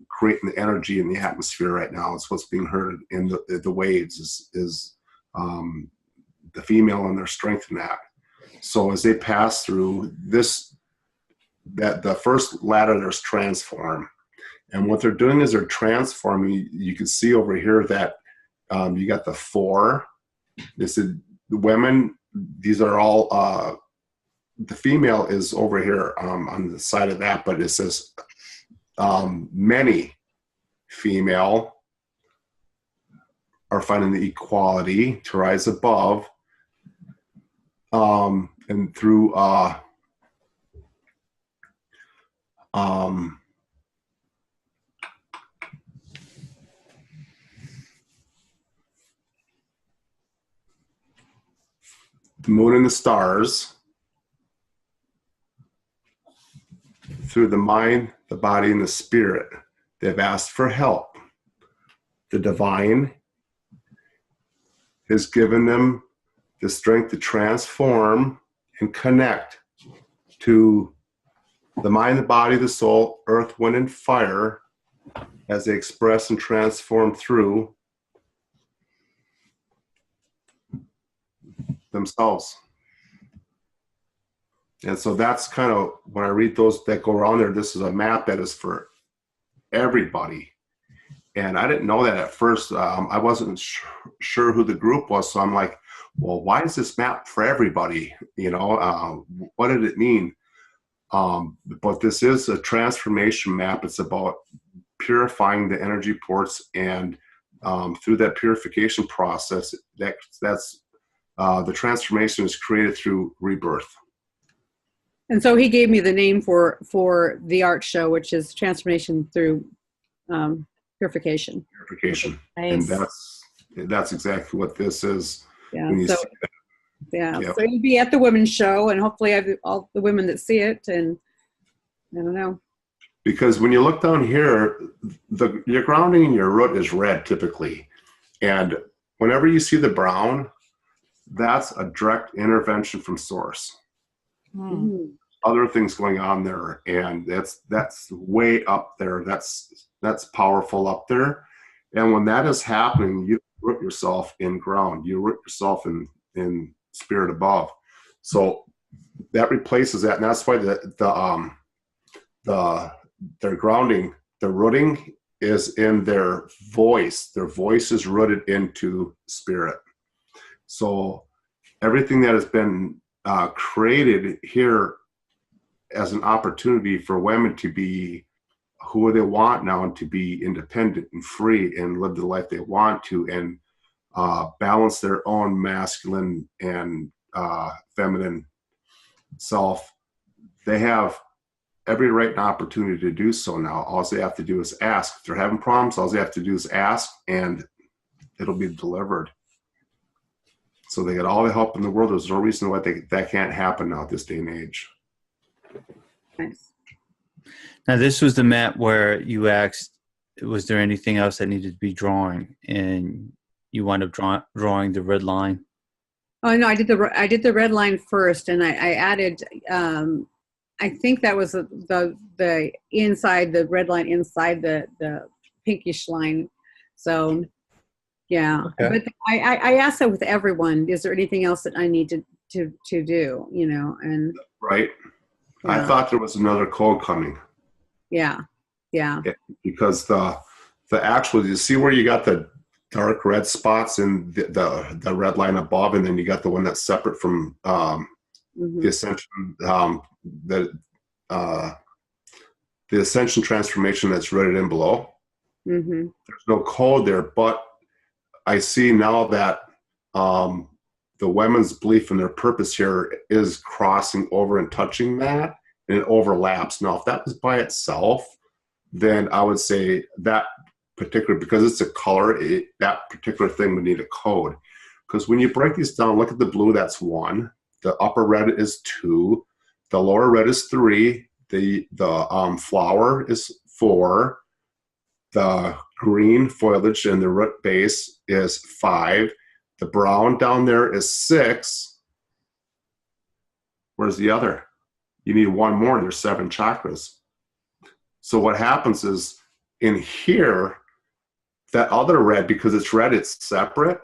creating the energy in the atmosphere right now. It's what's being heard in the waves is the female and their strength in that. So as they pass through this, that the first ladder, there's transform. And what they're doing is they're transforming. You can see over here that you got the 4. This is the women. These are all, the female is over here on the side of that, but it says many female are finding the equality to rise above. And through the moon and the stars, through the mind, the body, and the spirit, they've asked for help. The divine has given them the strength to transform and connect to the mind, the body, the soul, earth, wind, and fire as they express and transform through themselves. And so that's kind of, when I read those that go around there, this is a map that is for everybody. And I didn't know that at first. I wasn't sure who the group was. So I'm like, well, why is this map for everybody? You know, what did it mean? But this is a transformation map. It's about purifying the energy ports, and through that purification process, that's the transformation is created through rebirth. And so he gave me the name for the art show, which is Transformation Through Purification. Purification. Nice. And that's exactly what this is. Yeah. When you So, see that. yeah. Yep. So it'll be at the women's show, and hopefully I have all the women that see it. And I don't know. Because when you look down here, your grounding and your root is red typically. And whenever you see the brown, that's a direct intervention from source. Mm. Other things going on there, and that's way up there. That's powerful up there. And when that is happening, you root yourself in ground. You root yourself in spirit above. So that replaces that, and that's why their grounding, the rooting is in their voice. Their voice is rooted into spirit. So everything that has been created here as an opportunity for women to be who they want now, and to be independent and free and live the life they want to, and balance their own masculine and feminine self. They have every right and opportunity to do so now. All they have to do is ask. If they're having problems, all they have to do is ask, and it'll be delivered. So they get all the help in the world. There's no reason why that can't happen now at this day and age. Nice. Now, this was the map where you asked, was there anything else that needed to be drawing, and you wound up drawing the red line. Oh no, I did the red line first, and I added. I think that was the inside, the red line inside the pinkish line. So yeah, Okay. but I asked that with everyone. Is there anything else that I need to do? You know, and Right. yeah. I thought there was another code coming. Yeah. Because the actual, you see where you got the dark red spots in the red line above, and then you got the one that's separate from the Ascension, the Ascension transformation that's rated in below. Mm-hmm. There's no code there, but I see now that the women's belief and their purpose here is crossing over and touching that, and it overlaps. Now, if that was by itself, then I would say that particular, because it's a color, that particular thing would need a code. Because when you break these down, look at the blue, that's 1. The upper red is 2. The lower red is 3. The flower is 4. The green foliage and the root base is 5. The brown down there is 6. Where's the other? You need one more. There's 7 chakras. So what happens is in here, that other red, because it's red, it's separate.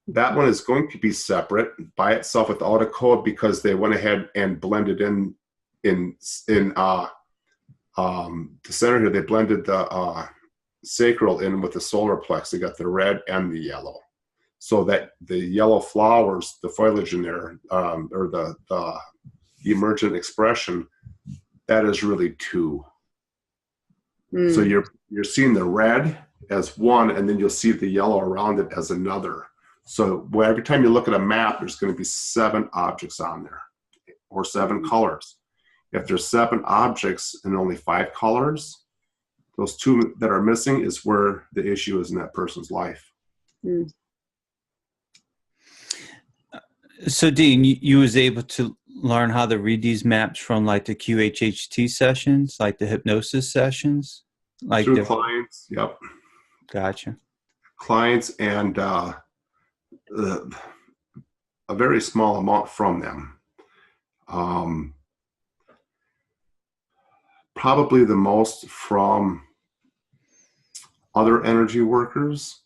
That one is going to be separate by itself without a code, because they went ahead and blended in the center here. They blended the sacral in with the solar plex. They got the red and the yellow, so that the yellow flowers, the foliage in there, or the emergent expression, that is really 2. So you're seeing the red as 1, and then you'll see the yellow around it as another. So every time you look at a map, there's going to be 7 objects on there, or 7 colors. If there's 7 objects and only 5 colors, those 2 that are missing is where the issue is in that person's life. So, Dean, you was able to learn how to read these maps from like the QHHT sessions, like the hypnosis sessions? Like through clients, yep. Gotcha. Clients and a very small amount from them. Probably the most from other energy workers,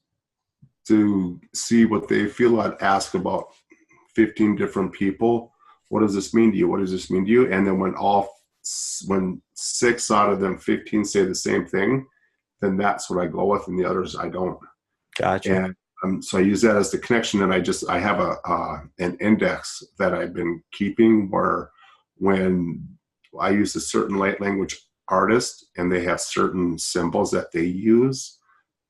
to see what they feel. I'd ask about 15 different people, what does this mean to you? What does this mean to you? And then when 6 out of them 15 say the same thing, then that's what I go with, and the others I don't. Gotcha. And so I use that as the connection, and I have an index that I've been keeping, where when I use a certain light language artist and they have certain symbols that they use,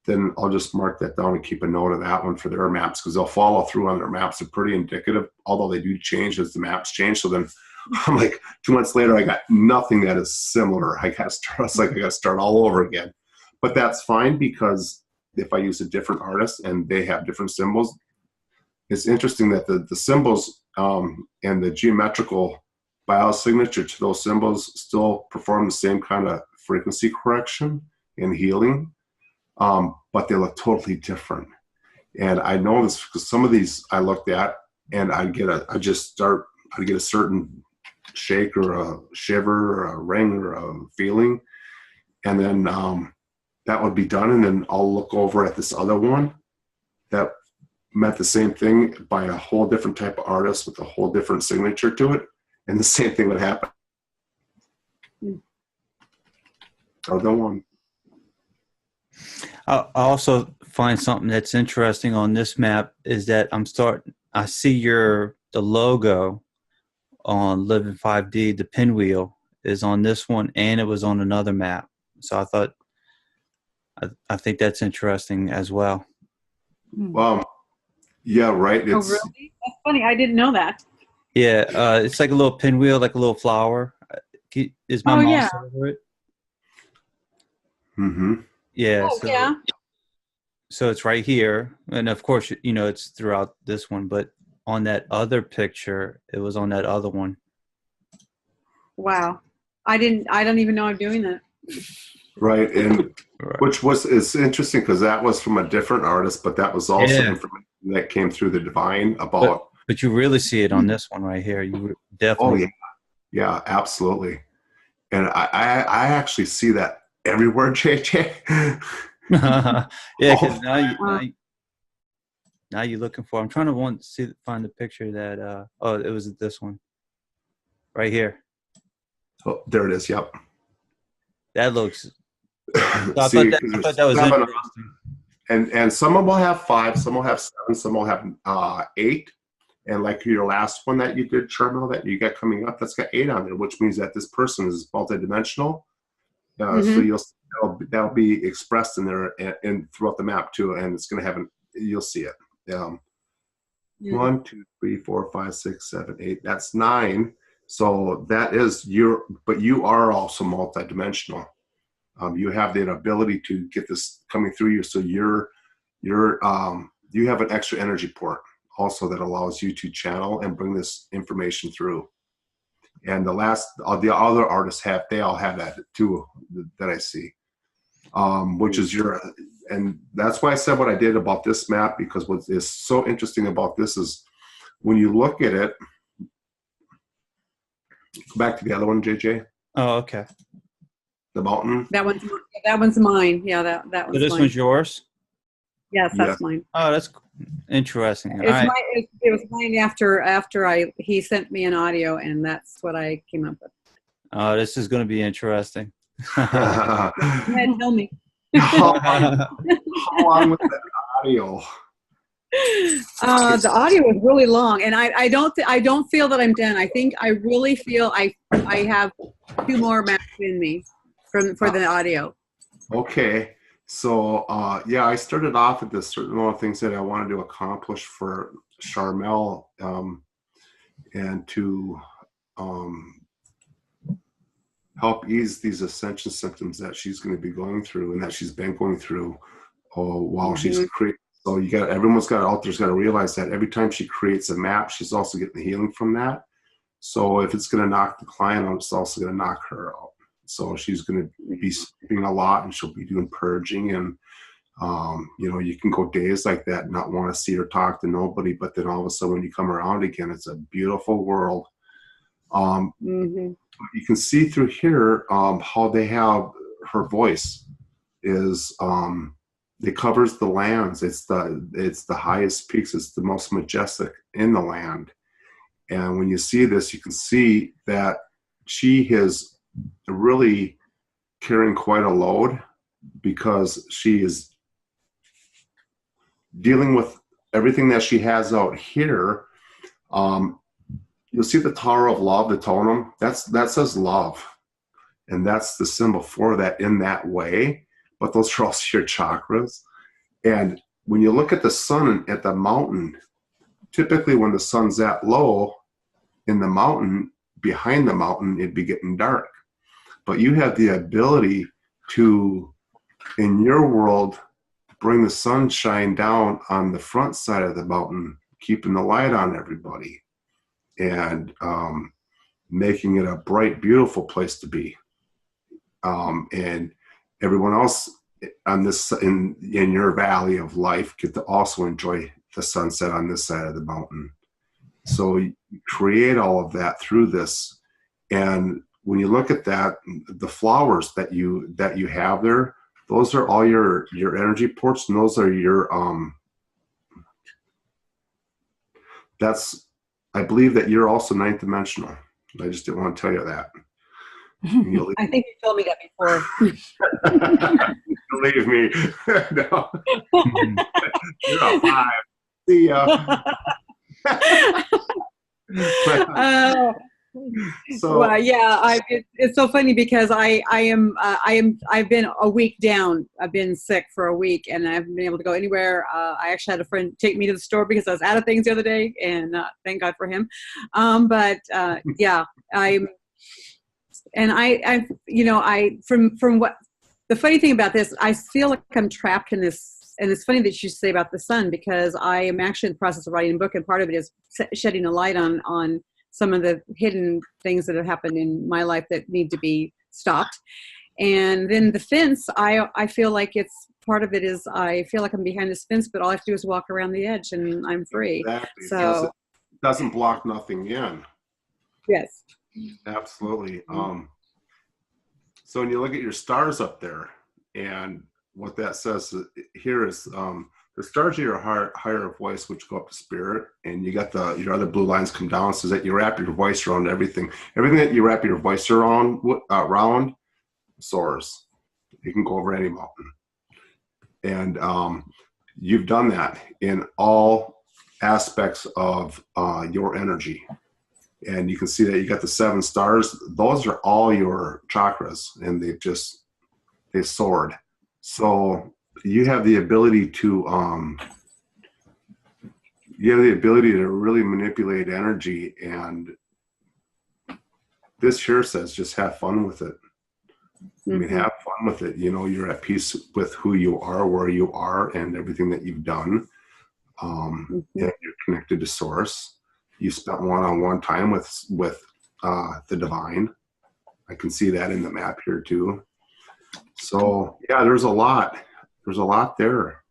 then I'll just mark that down and keep a note of that one for their maps, because they'll follow through on their maps. They're pretty indicative, although they do change as the maps change. So then I'm like, 2 months later, I got nothing that is similar. I got to start all over again. But that's fine, because if I use a different artist and they have different symbols, it's interesting that the symbols and the geometrical biosignature to those symbols still perform the same kind of frequency correction and healing. But they look totally different. And I know this because some of these I looked at, and I'd get a certain shake or a shiver or a ring or a feeling. And then that would be done. And then I'll look over at this other one that meant the same thing by a whole different type of artist with a whole different signature to it. And the same thing would happen. Other one. I also find something that's interesting on this map is that I see the logo on Living 5D, the pinwheel is on this one, and it was on another map. So I think that's interesting as well. Yeah, right. Oh, really? That's funny. I didn't know that. Yeah, it's like a little pinwheel, like a little flower. Is my mouse over it? Mm-hmm. Yeah. Oh, yeah. So it's right here, and of course, it's throughout this one, but on that other picture, it was on that other one. Wow. I don't even know I'm doing that. Right, and Right. which was it's interesting because that was from a different artist, but that was also Yeah. information that came through the divine about. But you really see it on this one right here. You Oh definitely. yeah, absolutely. And I actually see that everywhere, JJ. Yeah, because Oh. now you're looking for. I'm trying to find the picture that. Oh, it was this one right here. Oh, there it is. Yep. That looks. I See, thought that was seven, interesting. and some will have 5, some will have 7, some will have 8. And like your last one that you did, Charmel, that you got coming up, that's got 8 on there, which means that this person is multidimensional. So that'll be expressed in there and throughout the map too, and it's going to have you'll see it. 1, 2, 3, 4, 5, 6, 7, 8. That's 9. So that is but you are also multidimensional. You have the ability to get this coming through you. So you have an extra energy port also that allows you to channel and bring this information through. And the other artists they all have that too, that I see, which is and that's why I said what I did about this map, because what is so interesting about this is when you look at it, go back to the other one, JJ, Oh, okay. the mountain. That one's mine. Yeah, that So one's this mine. one's yours. Yes, that's Yes. mine. Oh, that's interesting. It was mine after he sent me an audio, and that's what I came up with. Oh, this is going to be interesting. Go ahead, tell me. How long was that audio? The audio was really long, and I don't feel that I'm done. I think I really feel I have 2 more maps in me for the audio. Okay, so I started off with this certain amount of things that I wanted to accomplish for Charmel, and to help ease these ascension symptoms that she's going to be going through and that she's been going through while she's creating. So everyone's got out there's got to realize that every time she creates a map, she's also getting the healing from that. So if it's going to knock the client out, it's also going to knock her out. So she's going to be sleeping a lot, and she'll be doing purging, and you can go days like that and not want to see or talk to nobody, but then all of a sudden when you come around again, it's a beautiful world. You can see through here how they have her voice is it covers the lands. It's the highest peaks. It's the most majestic in the land. And when you see this, you can see that she is really carrying quite a load, because she is dealing with everything that she has out here. You'll see the Tower of Love, the totem. That says love, and that's the symbol for that in that way. But those are also your chakras. And when you look at the sun at the mountain, typically when the sun's that low in the mountain, behind the mountain, it'd be getting dark. But you have the ability to, in your world, bring the sunshine down on the front side of the mountain, keeping the light on everybody, and making it a bright, beautiful place to be. And everyone else on this in your valley of life get to also enjoy the sunset on this side of the mountain. So you create all of that through this. And when you look at that, the flowers that you have there, those are all your energy ports, and those are your I believe that you're also 9th dimensional. I just didn't want to tell you that. I think you told me that before. Believe me. No. You're a 5. See ya. So well, yeah, it's so funny because I've been a week down. I've been sick for a week, and I haven't been able to go anywhere. I actually had a friend take me to the store because I was out of things the other day, and thank God for him. Yeah, from what the funny thing about this, I feel like I'm trapped in this. And it's funny that you say about the sun, because I am actually in the process of writing a book, and part of it is shedding a light on some of the hidden things that have happened in my life that need to be stopped. And then the fence, I feel like it's part of it is I feel like I'm behind this fence, but all I have to do is walk around the edge and I'm free. Exactly. So It doesn't block nothing in. yes. Absolutely. So when you look at your stars up there, and what that says here is the stars are your higher voice, which go up to spirit, and you got your other blue lines come down, so that you wrap your voice around everything. Everything that you wrap your voice around soars. You can go over any mountain, and you've done that in all aspects of your energy. And you can see that you got the 7 stars. Those are all your chakras, and they've soared. So you have the ability to really manipulate energy. And this here says just have fun with it. I mean, have fun with it. You know, you're at peace with who you are, where you are, and everything that you've done. And you're connected to source. You spent one-on-one time with the divine. I can see that in the map here too. So yeah, there's a lot there.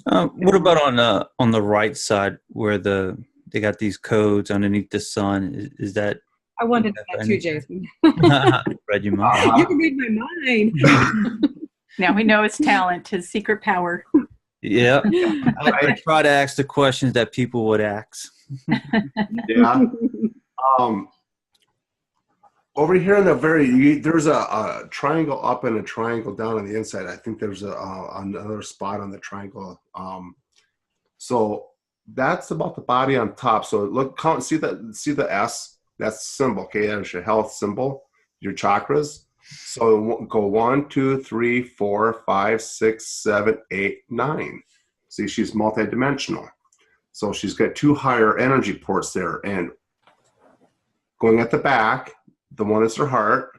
What about on the right side where they got these codes underneath the sun? Is that? I wanted that too, Jason. Read your mind. You can read my mind. Now we know his talent, his secret power. Yeah. I try to ask the questions that people would ask. Yeah. Over here in the there's a triangle up and a triangle down on the inside. I think there's another spot on the triangle. So that's about the body on top. So look, see the S. That's symbol. Okay, that's your health symbol, your chakras. So go 1, 2, 3, 4, 5, 6, 7, 8, 9. See, she's multidimensional. So she's got 2 higher energy ports there. And going at the back, the one is her heart.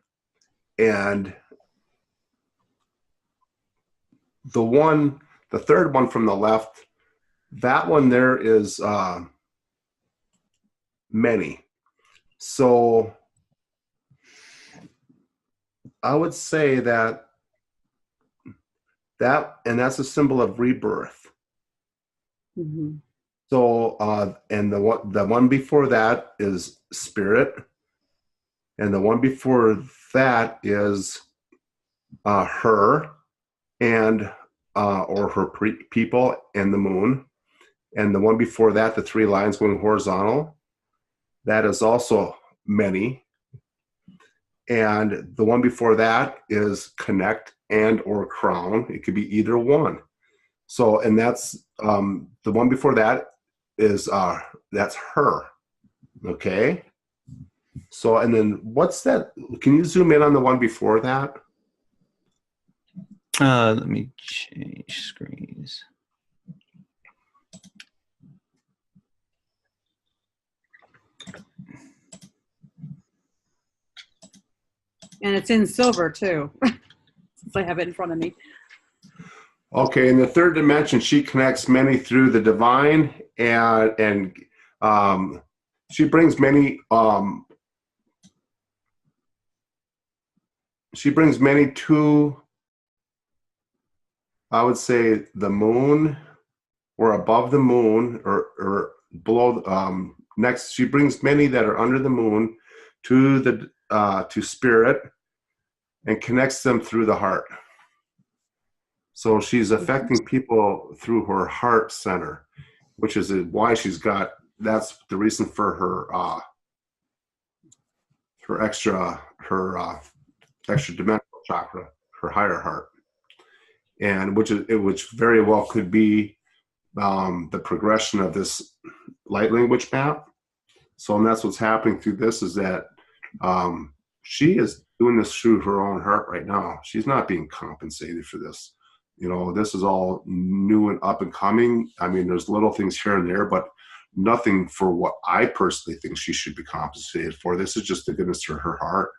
And the third one from the left, that one there is many. So I would say that's a symbol of rebirth. So and the one before that is spirit, and the one before that is her and or her people and the moon, and the one before that, the 3 lines going horizontal, that is also many. And the one before that is connect and or crown. It could be either one. So, and that's the one before that is that's her. Okay. So, and then what's that? Can you zoom in on the one before that? Let me change screens. And it's in silver too, since I have it in front of me. Okay, in the 3rd dimension, she connects many through the divine, and she brings many. She brings many to, I would say, the moon, or above the moon, or below. Next, she brings many that are under the moon to the to spirit, and connects them through the heart. So she's affecting people through her heart center, which is why that's the reason for her extra dimensional chakra, her higher heart, and which very well could be the progression of this light language map. So, and that's what's happening through this, is that she is doing this through her own heart right now. She's not being compensated for this. You know, this is all new and up and coming. I mean, there's little things here and there, but nothing for what I personally think she should be compensated for. This is just the goodness to her heart.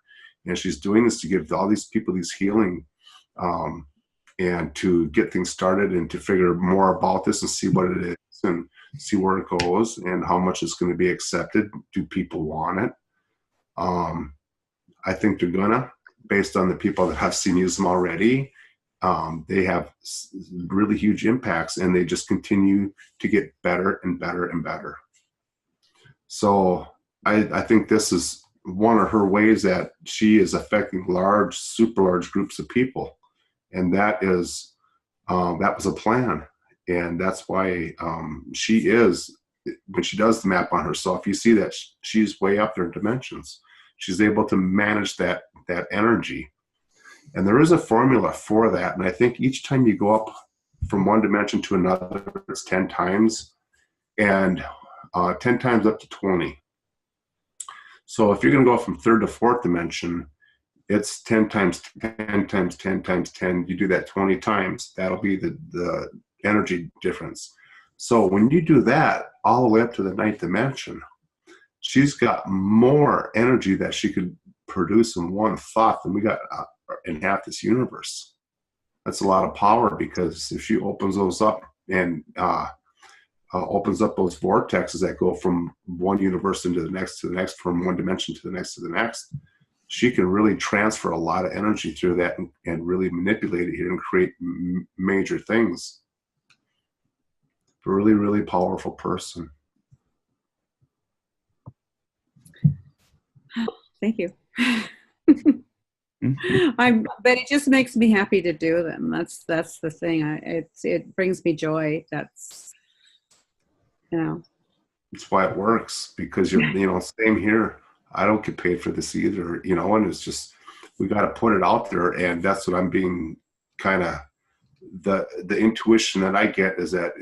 And she's doing this to give all these people these healing, and to get things started and to figure more about this and see what it is. and see where it goes and how much is going to be accepted. Do people want it? I think they're gonna, based on the people that have seen use them already. They have really huge impacts, and they just continue to get better and better and better. So I think this is one of her ways that she is affecting large, super large groups of people. And that is, that was a plan. And that's why she is, when she does the map on herself, you see that she's way up there in dimensions. She's able to manage that energy. And there is a formula for that. And I think each time you go up from one dimension to another, it's 10 times, and 10 times up to 20. So if you're going to go from third to fourth dimension, it's 10 times 10 times 10 times 10. You do that 20 times. That'll be the energy difference. So when you do that all the way up to the ninth dimension, she's got more energy that she could produce in one thought than we got in half this universe. That's a lot of power, because if she opens those up and opens up those vortexes that go from one universe into the next to the next, from one dimension to the next to the next, she can really transfer a lot of energy through that and really manipulate it here and create major things. Really, really powerful person. Thank you. But it just makes me happy to do them. That's the thing. It brings me joy. That's, you know. It's why it works, because you're, same here. I don't get paid for this either, and it's just, we got to put it out there. And that's what I'm being kind of, the intuition that I get is that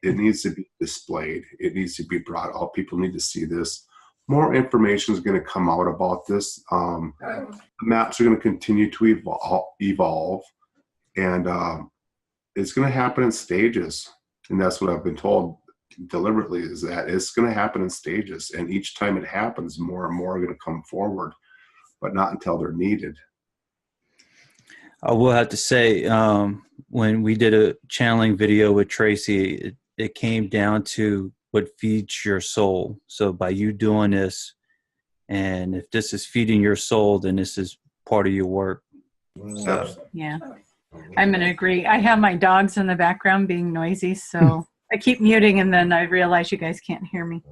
it needs to be displayed. It needs to be brought out. People need to see this. More information is going to come out about this. The maps are going to continue to evolve, and it's going to happen in stages. And that's what I've been told deliberately, is that it's going to happen in stages. And each time it happens, more and more are going to come forward, but not until they're needed. I will have to say, when we did a channeling video with Tracie, it came down to what feeds your soul. So by you doing this, and if this is feeding your soul, then this is part of your work. Yeah, I'm going to agree. I have my dogs in the background being noisy, so I keep muting, and then I realize you guys can't hear me.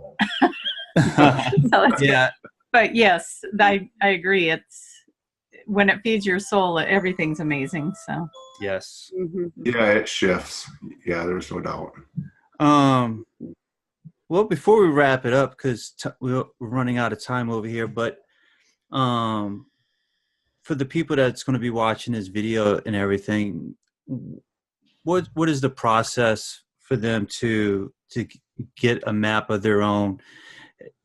So that's good. But yes, I agree. It's when it feeds your soul, everything's amazing. So yes. Mm-hmm. Yeah, it shifts. Yeah, there's no doubt. Well, before we wrap it up, because we're running out of time over here, but for the people that's going to be watching this video and everything, what is the process for them to get a map of their own?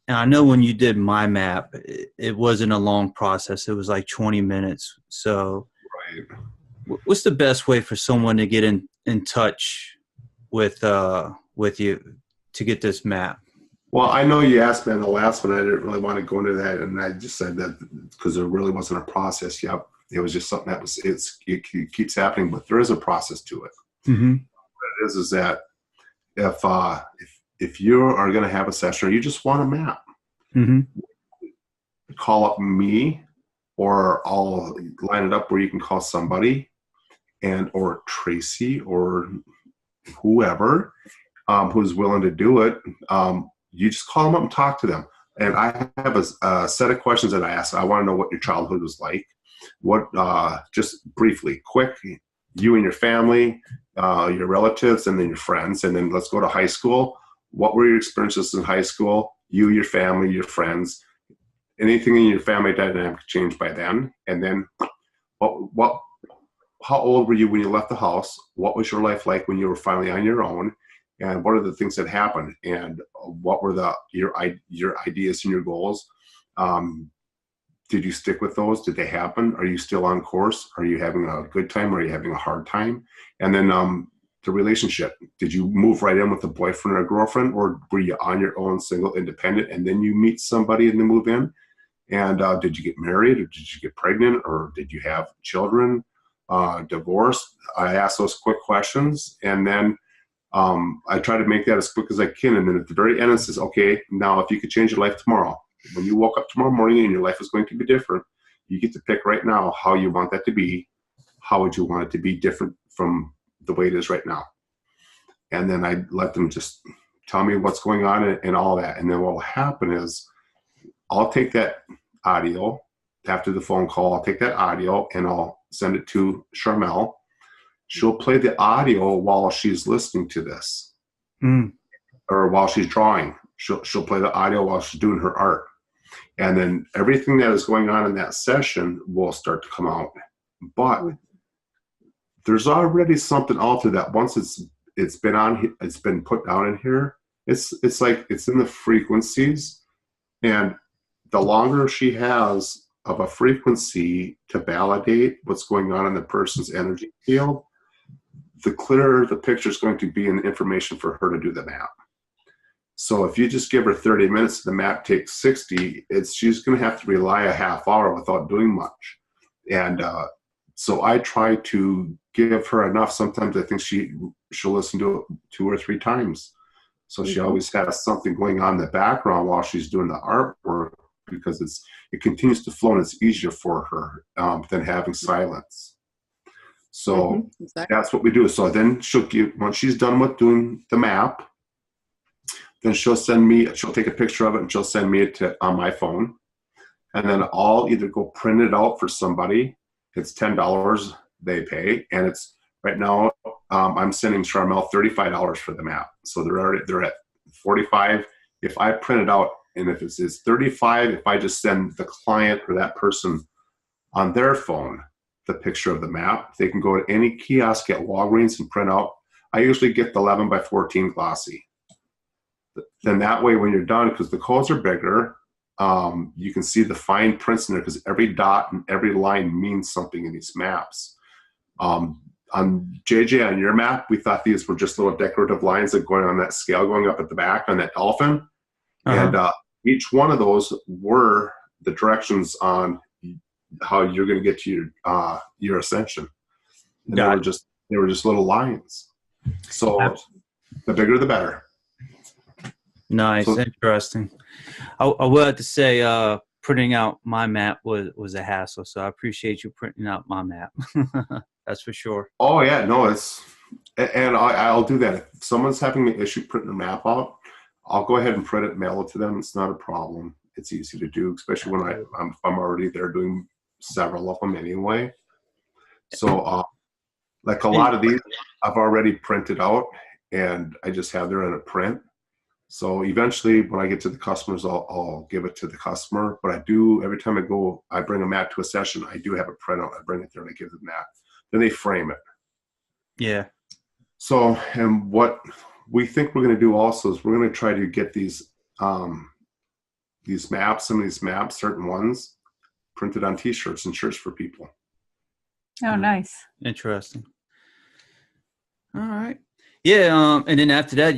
And I know when you did my map, it wasn't a long process. It was like 20 minutes. So right. What's the best way for someone to get in touch with you to get this map? Well, I know you asked me on the last one. I didn't really want to go into that, and I just said that because there really wasn't a process. Yep, it was just something that it keeps happening, but there is a process to it. Mm-hmm. What it is that if you are going to have a session or you just want a map, mm-hmm. call up me, or I'll line it up where you can call somebody, or Tracie or whoever who's willing to do it. You just call them up and talk to them. And I have a set of questions that I ask. I want to know what your childhood was like. What, just briefly, quick, you and your family, your relatives, and then your friends. And then let's go to high school. What were your experiences in high school? You, your family, your friends. Anything in your family dynamic changed by then? And then how old were you when you left the house? What was your life like when you were finally on your own? And what are the things that happened? And what were your ideas and your goals? Did you stick with those? Did they happen? Are you still on course? Are you having a good time? Or are you having a hard time? And then the relationship. Did you move right in with a boyfriend or a girlfriend? Or were you on your own, single, independent, and then you meet somebody and then move in? And did you get married, or did you get pregnant, or did you have children, divorce? I ask those quick questions. And then I try to make that as quick as I can. And then at the very end, it says, okay, now if you could change your life tomorrow, when you woke up tomorrow morning and your life is going to be different, you get to pick right now how you want that to be. How would you want it to be different from the way it is right now? And then I let them just tell me what's going on and all that. And then what will happen is I'll take that audio after the phone call. I'll take that audio and I'll send it to Charmel. She'll play the audio while she's listening to this, or while she's drawing. She'll play the audio while she's doing her art. And then everything that is going on in that session will start to come out. But there's already something altered that once it's been put down in here, it's like it's in the frequencies. And the longer she has of a frequency to validate what's going on in the person's energy field, the clearer the picture is going to be and the information for her to do the map. So if you just give her 30 minutes, the map takes 60, she's going to have to rely a half hour without doing much. And so I try to give her enough. Sometimes I think she'll listen to it 2 or 3 times. So she always has something going on in the background while she's doing the artwork, because it continues to flow and it's easier for her than having silence. So that's what we do. So then once she's done with doing the map, then she'll take a picture of it and she'll send me it on my phone. And then I'll either go print it out for somebody. It's $10 they pay. And it's right now, I'm sending Charmel $35 for the map. So they're at $45 if I print it out. And if it's $35, if I just send the client or that person on their phone the picture of the map, they can go to any kiosk at Walgreens and print out. I usually get the 11 by 14 glossy. Then that way, when you're done, because the codes are bigger, you can see the fine prints in there, because every dot and every line means something in these maps. On JJ, on your map, we thought these were just little decorative lines that going on that scale going up at the back on that dolphin. And each one of those were the directions on how you're going to get to your ascension. And they were just little lines. So the bigger, the better. Nice, so, interesting. I will have to say, printing out my map was a hassle. So I appreciate you printing out my map. That's for sure. Oh yeah, no, and I'll do that. If someone's having an issue printing a map out, I'll go ahead and print it, mail it to them. It's not a problem. It's easy to do, especially when I'm already there doing several of them anyway. So like a lot of these, I've already printed out, and I just have there in a print. So eventually, when I get to the customers, I'll give it to the customer. But I do, every time I bring a map to a session, I do have a printout. I bring it there and I give them that. Then they frame it. Yeah. So, and what we think we're going to do also is we're going to try to get these maps, some of these maps, certain ones, printed on T-shirts and shirts for people. Oh, nice. Interesting. All right. Yeah. And then after that,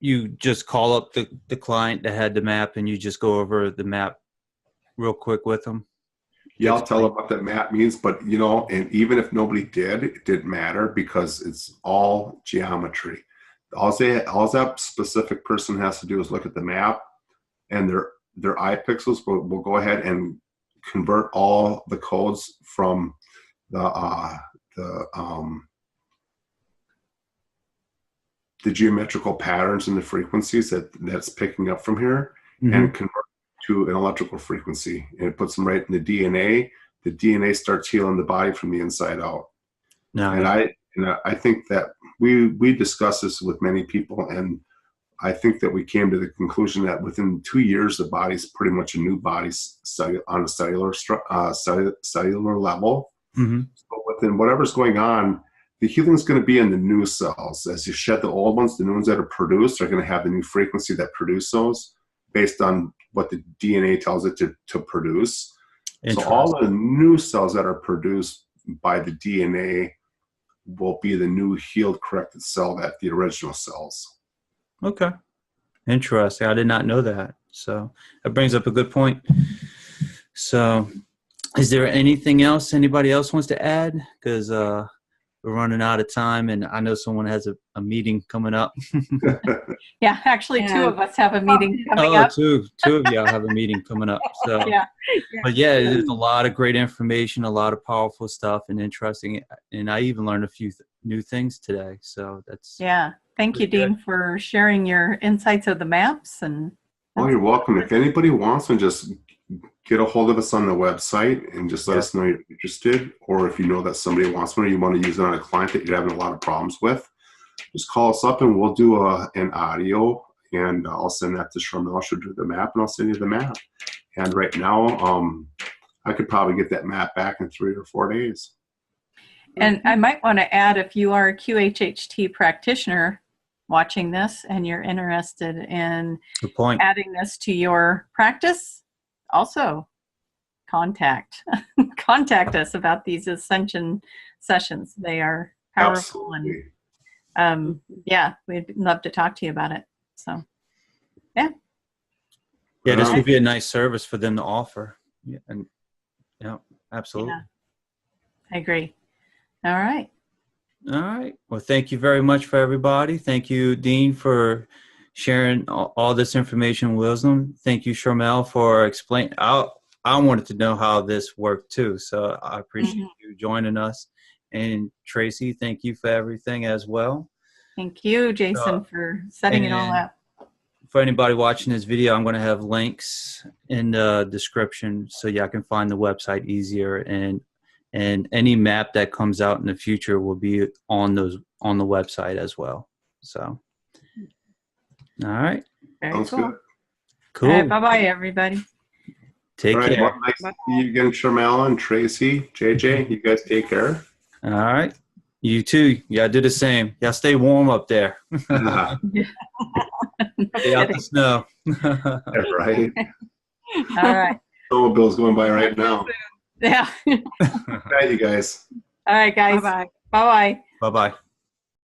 you just call up the client that had the map and you just go over the map real quick with them. Yeah, I'll tell them what that map means, but and even if nobody did, it didn't matter, because it's all geometry. All that specific person has to do is look at the map, and their eye pixels will go ahead and convert all the codes from the geometrical patterns and the frequencies that's picking up from here, and convert to an electrical frequency, and it puts them right in the DNA. The DNA starts healing the body from the inside out. No, and I think that we discussed this with many people, and I think that we came to the conclusion that within 2 years, the body's pretty much a new body on a cellular level. So within whatever's going on, the healing is going to be in the new cells. As you shed the old ones, the new ones that are produced are going to have the new frequency that produce those based on what the DNA tells it to produce. So all the new cells that are produced by the DNA will be the new healed, corrected cell that the original cells. Okay. Interesting. I did not know that. So that brings up a good point. So is there anything else anybody else wants to add? Because we're running out of time, and I know someone has a meeting coming up. Yeah, actually, two Yeah. of us have a meeting coming Oh, up. two of y'all have a meeting coming up. So, Yeah. but yeah, there's a lot of great information, a lot of powerful stuff, and interesting. And I even learned a few new things today. So that's Yeah. Thank you, pretty good. Dean, for sharing your insights of the maps. And Oh, you're welcome. If anybody wants to, just get a hold of us on the website and just let us know you're interested. Or if you know that somebody wants one or you want to use it on a client that you're having a lot of problems with, just call us up and we'll do an audio, and I'll send that to Charmel. She'll do the map and I'll send you the map. And right now, I could probably get that map back in 3 or 4 days. And I might want to add, if you are a QHHT practitioner watching this and you're interested in Good point. adding this to your practice, also contact us about these Ascension sessions. They are powerful. Absolutely. And yeah, we'd love to talk to you about it. So Yeah, this would be a nice service for them to offer. Yeah, and yeah, absolutely. yeah, I agree. All right. All right. Well, thank you very much for everybody. Thank you, Dean, for sharing all this information and wisdom. Thank you, Charmel, for explaining. I wanted to know how this worked too, so I appreciate you joining us. And Tracie, thank you for everything as well. Thank you, Jason, for setting it all up. For anybody watching this video, I'm going to have links in the description so y'all can find the website easier, and any map that comes out in the future will be on the website as well. So, all right. Very Sounds cool. good. Cool. All right, bye-bye, everybody. Take All right, care. well, nice to see you again, Charmel and Tracie, JJ. You guys take care. All right. You too. Yeah, do the same. Yeah, stay warm up there. Stay out the snow. Right. All right. Snowmobile's going by right now. Yeah. All right, you guys. All right, guys. Bye-bye. Bye-bye. Bye-bye.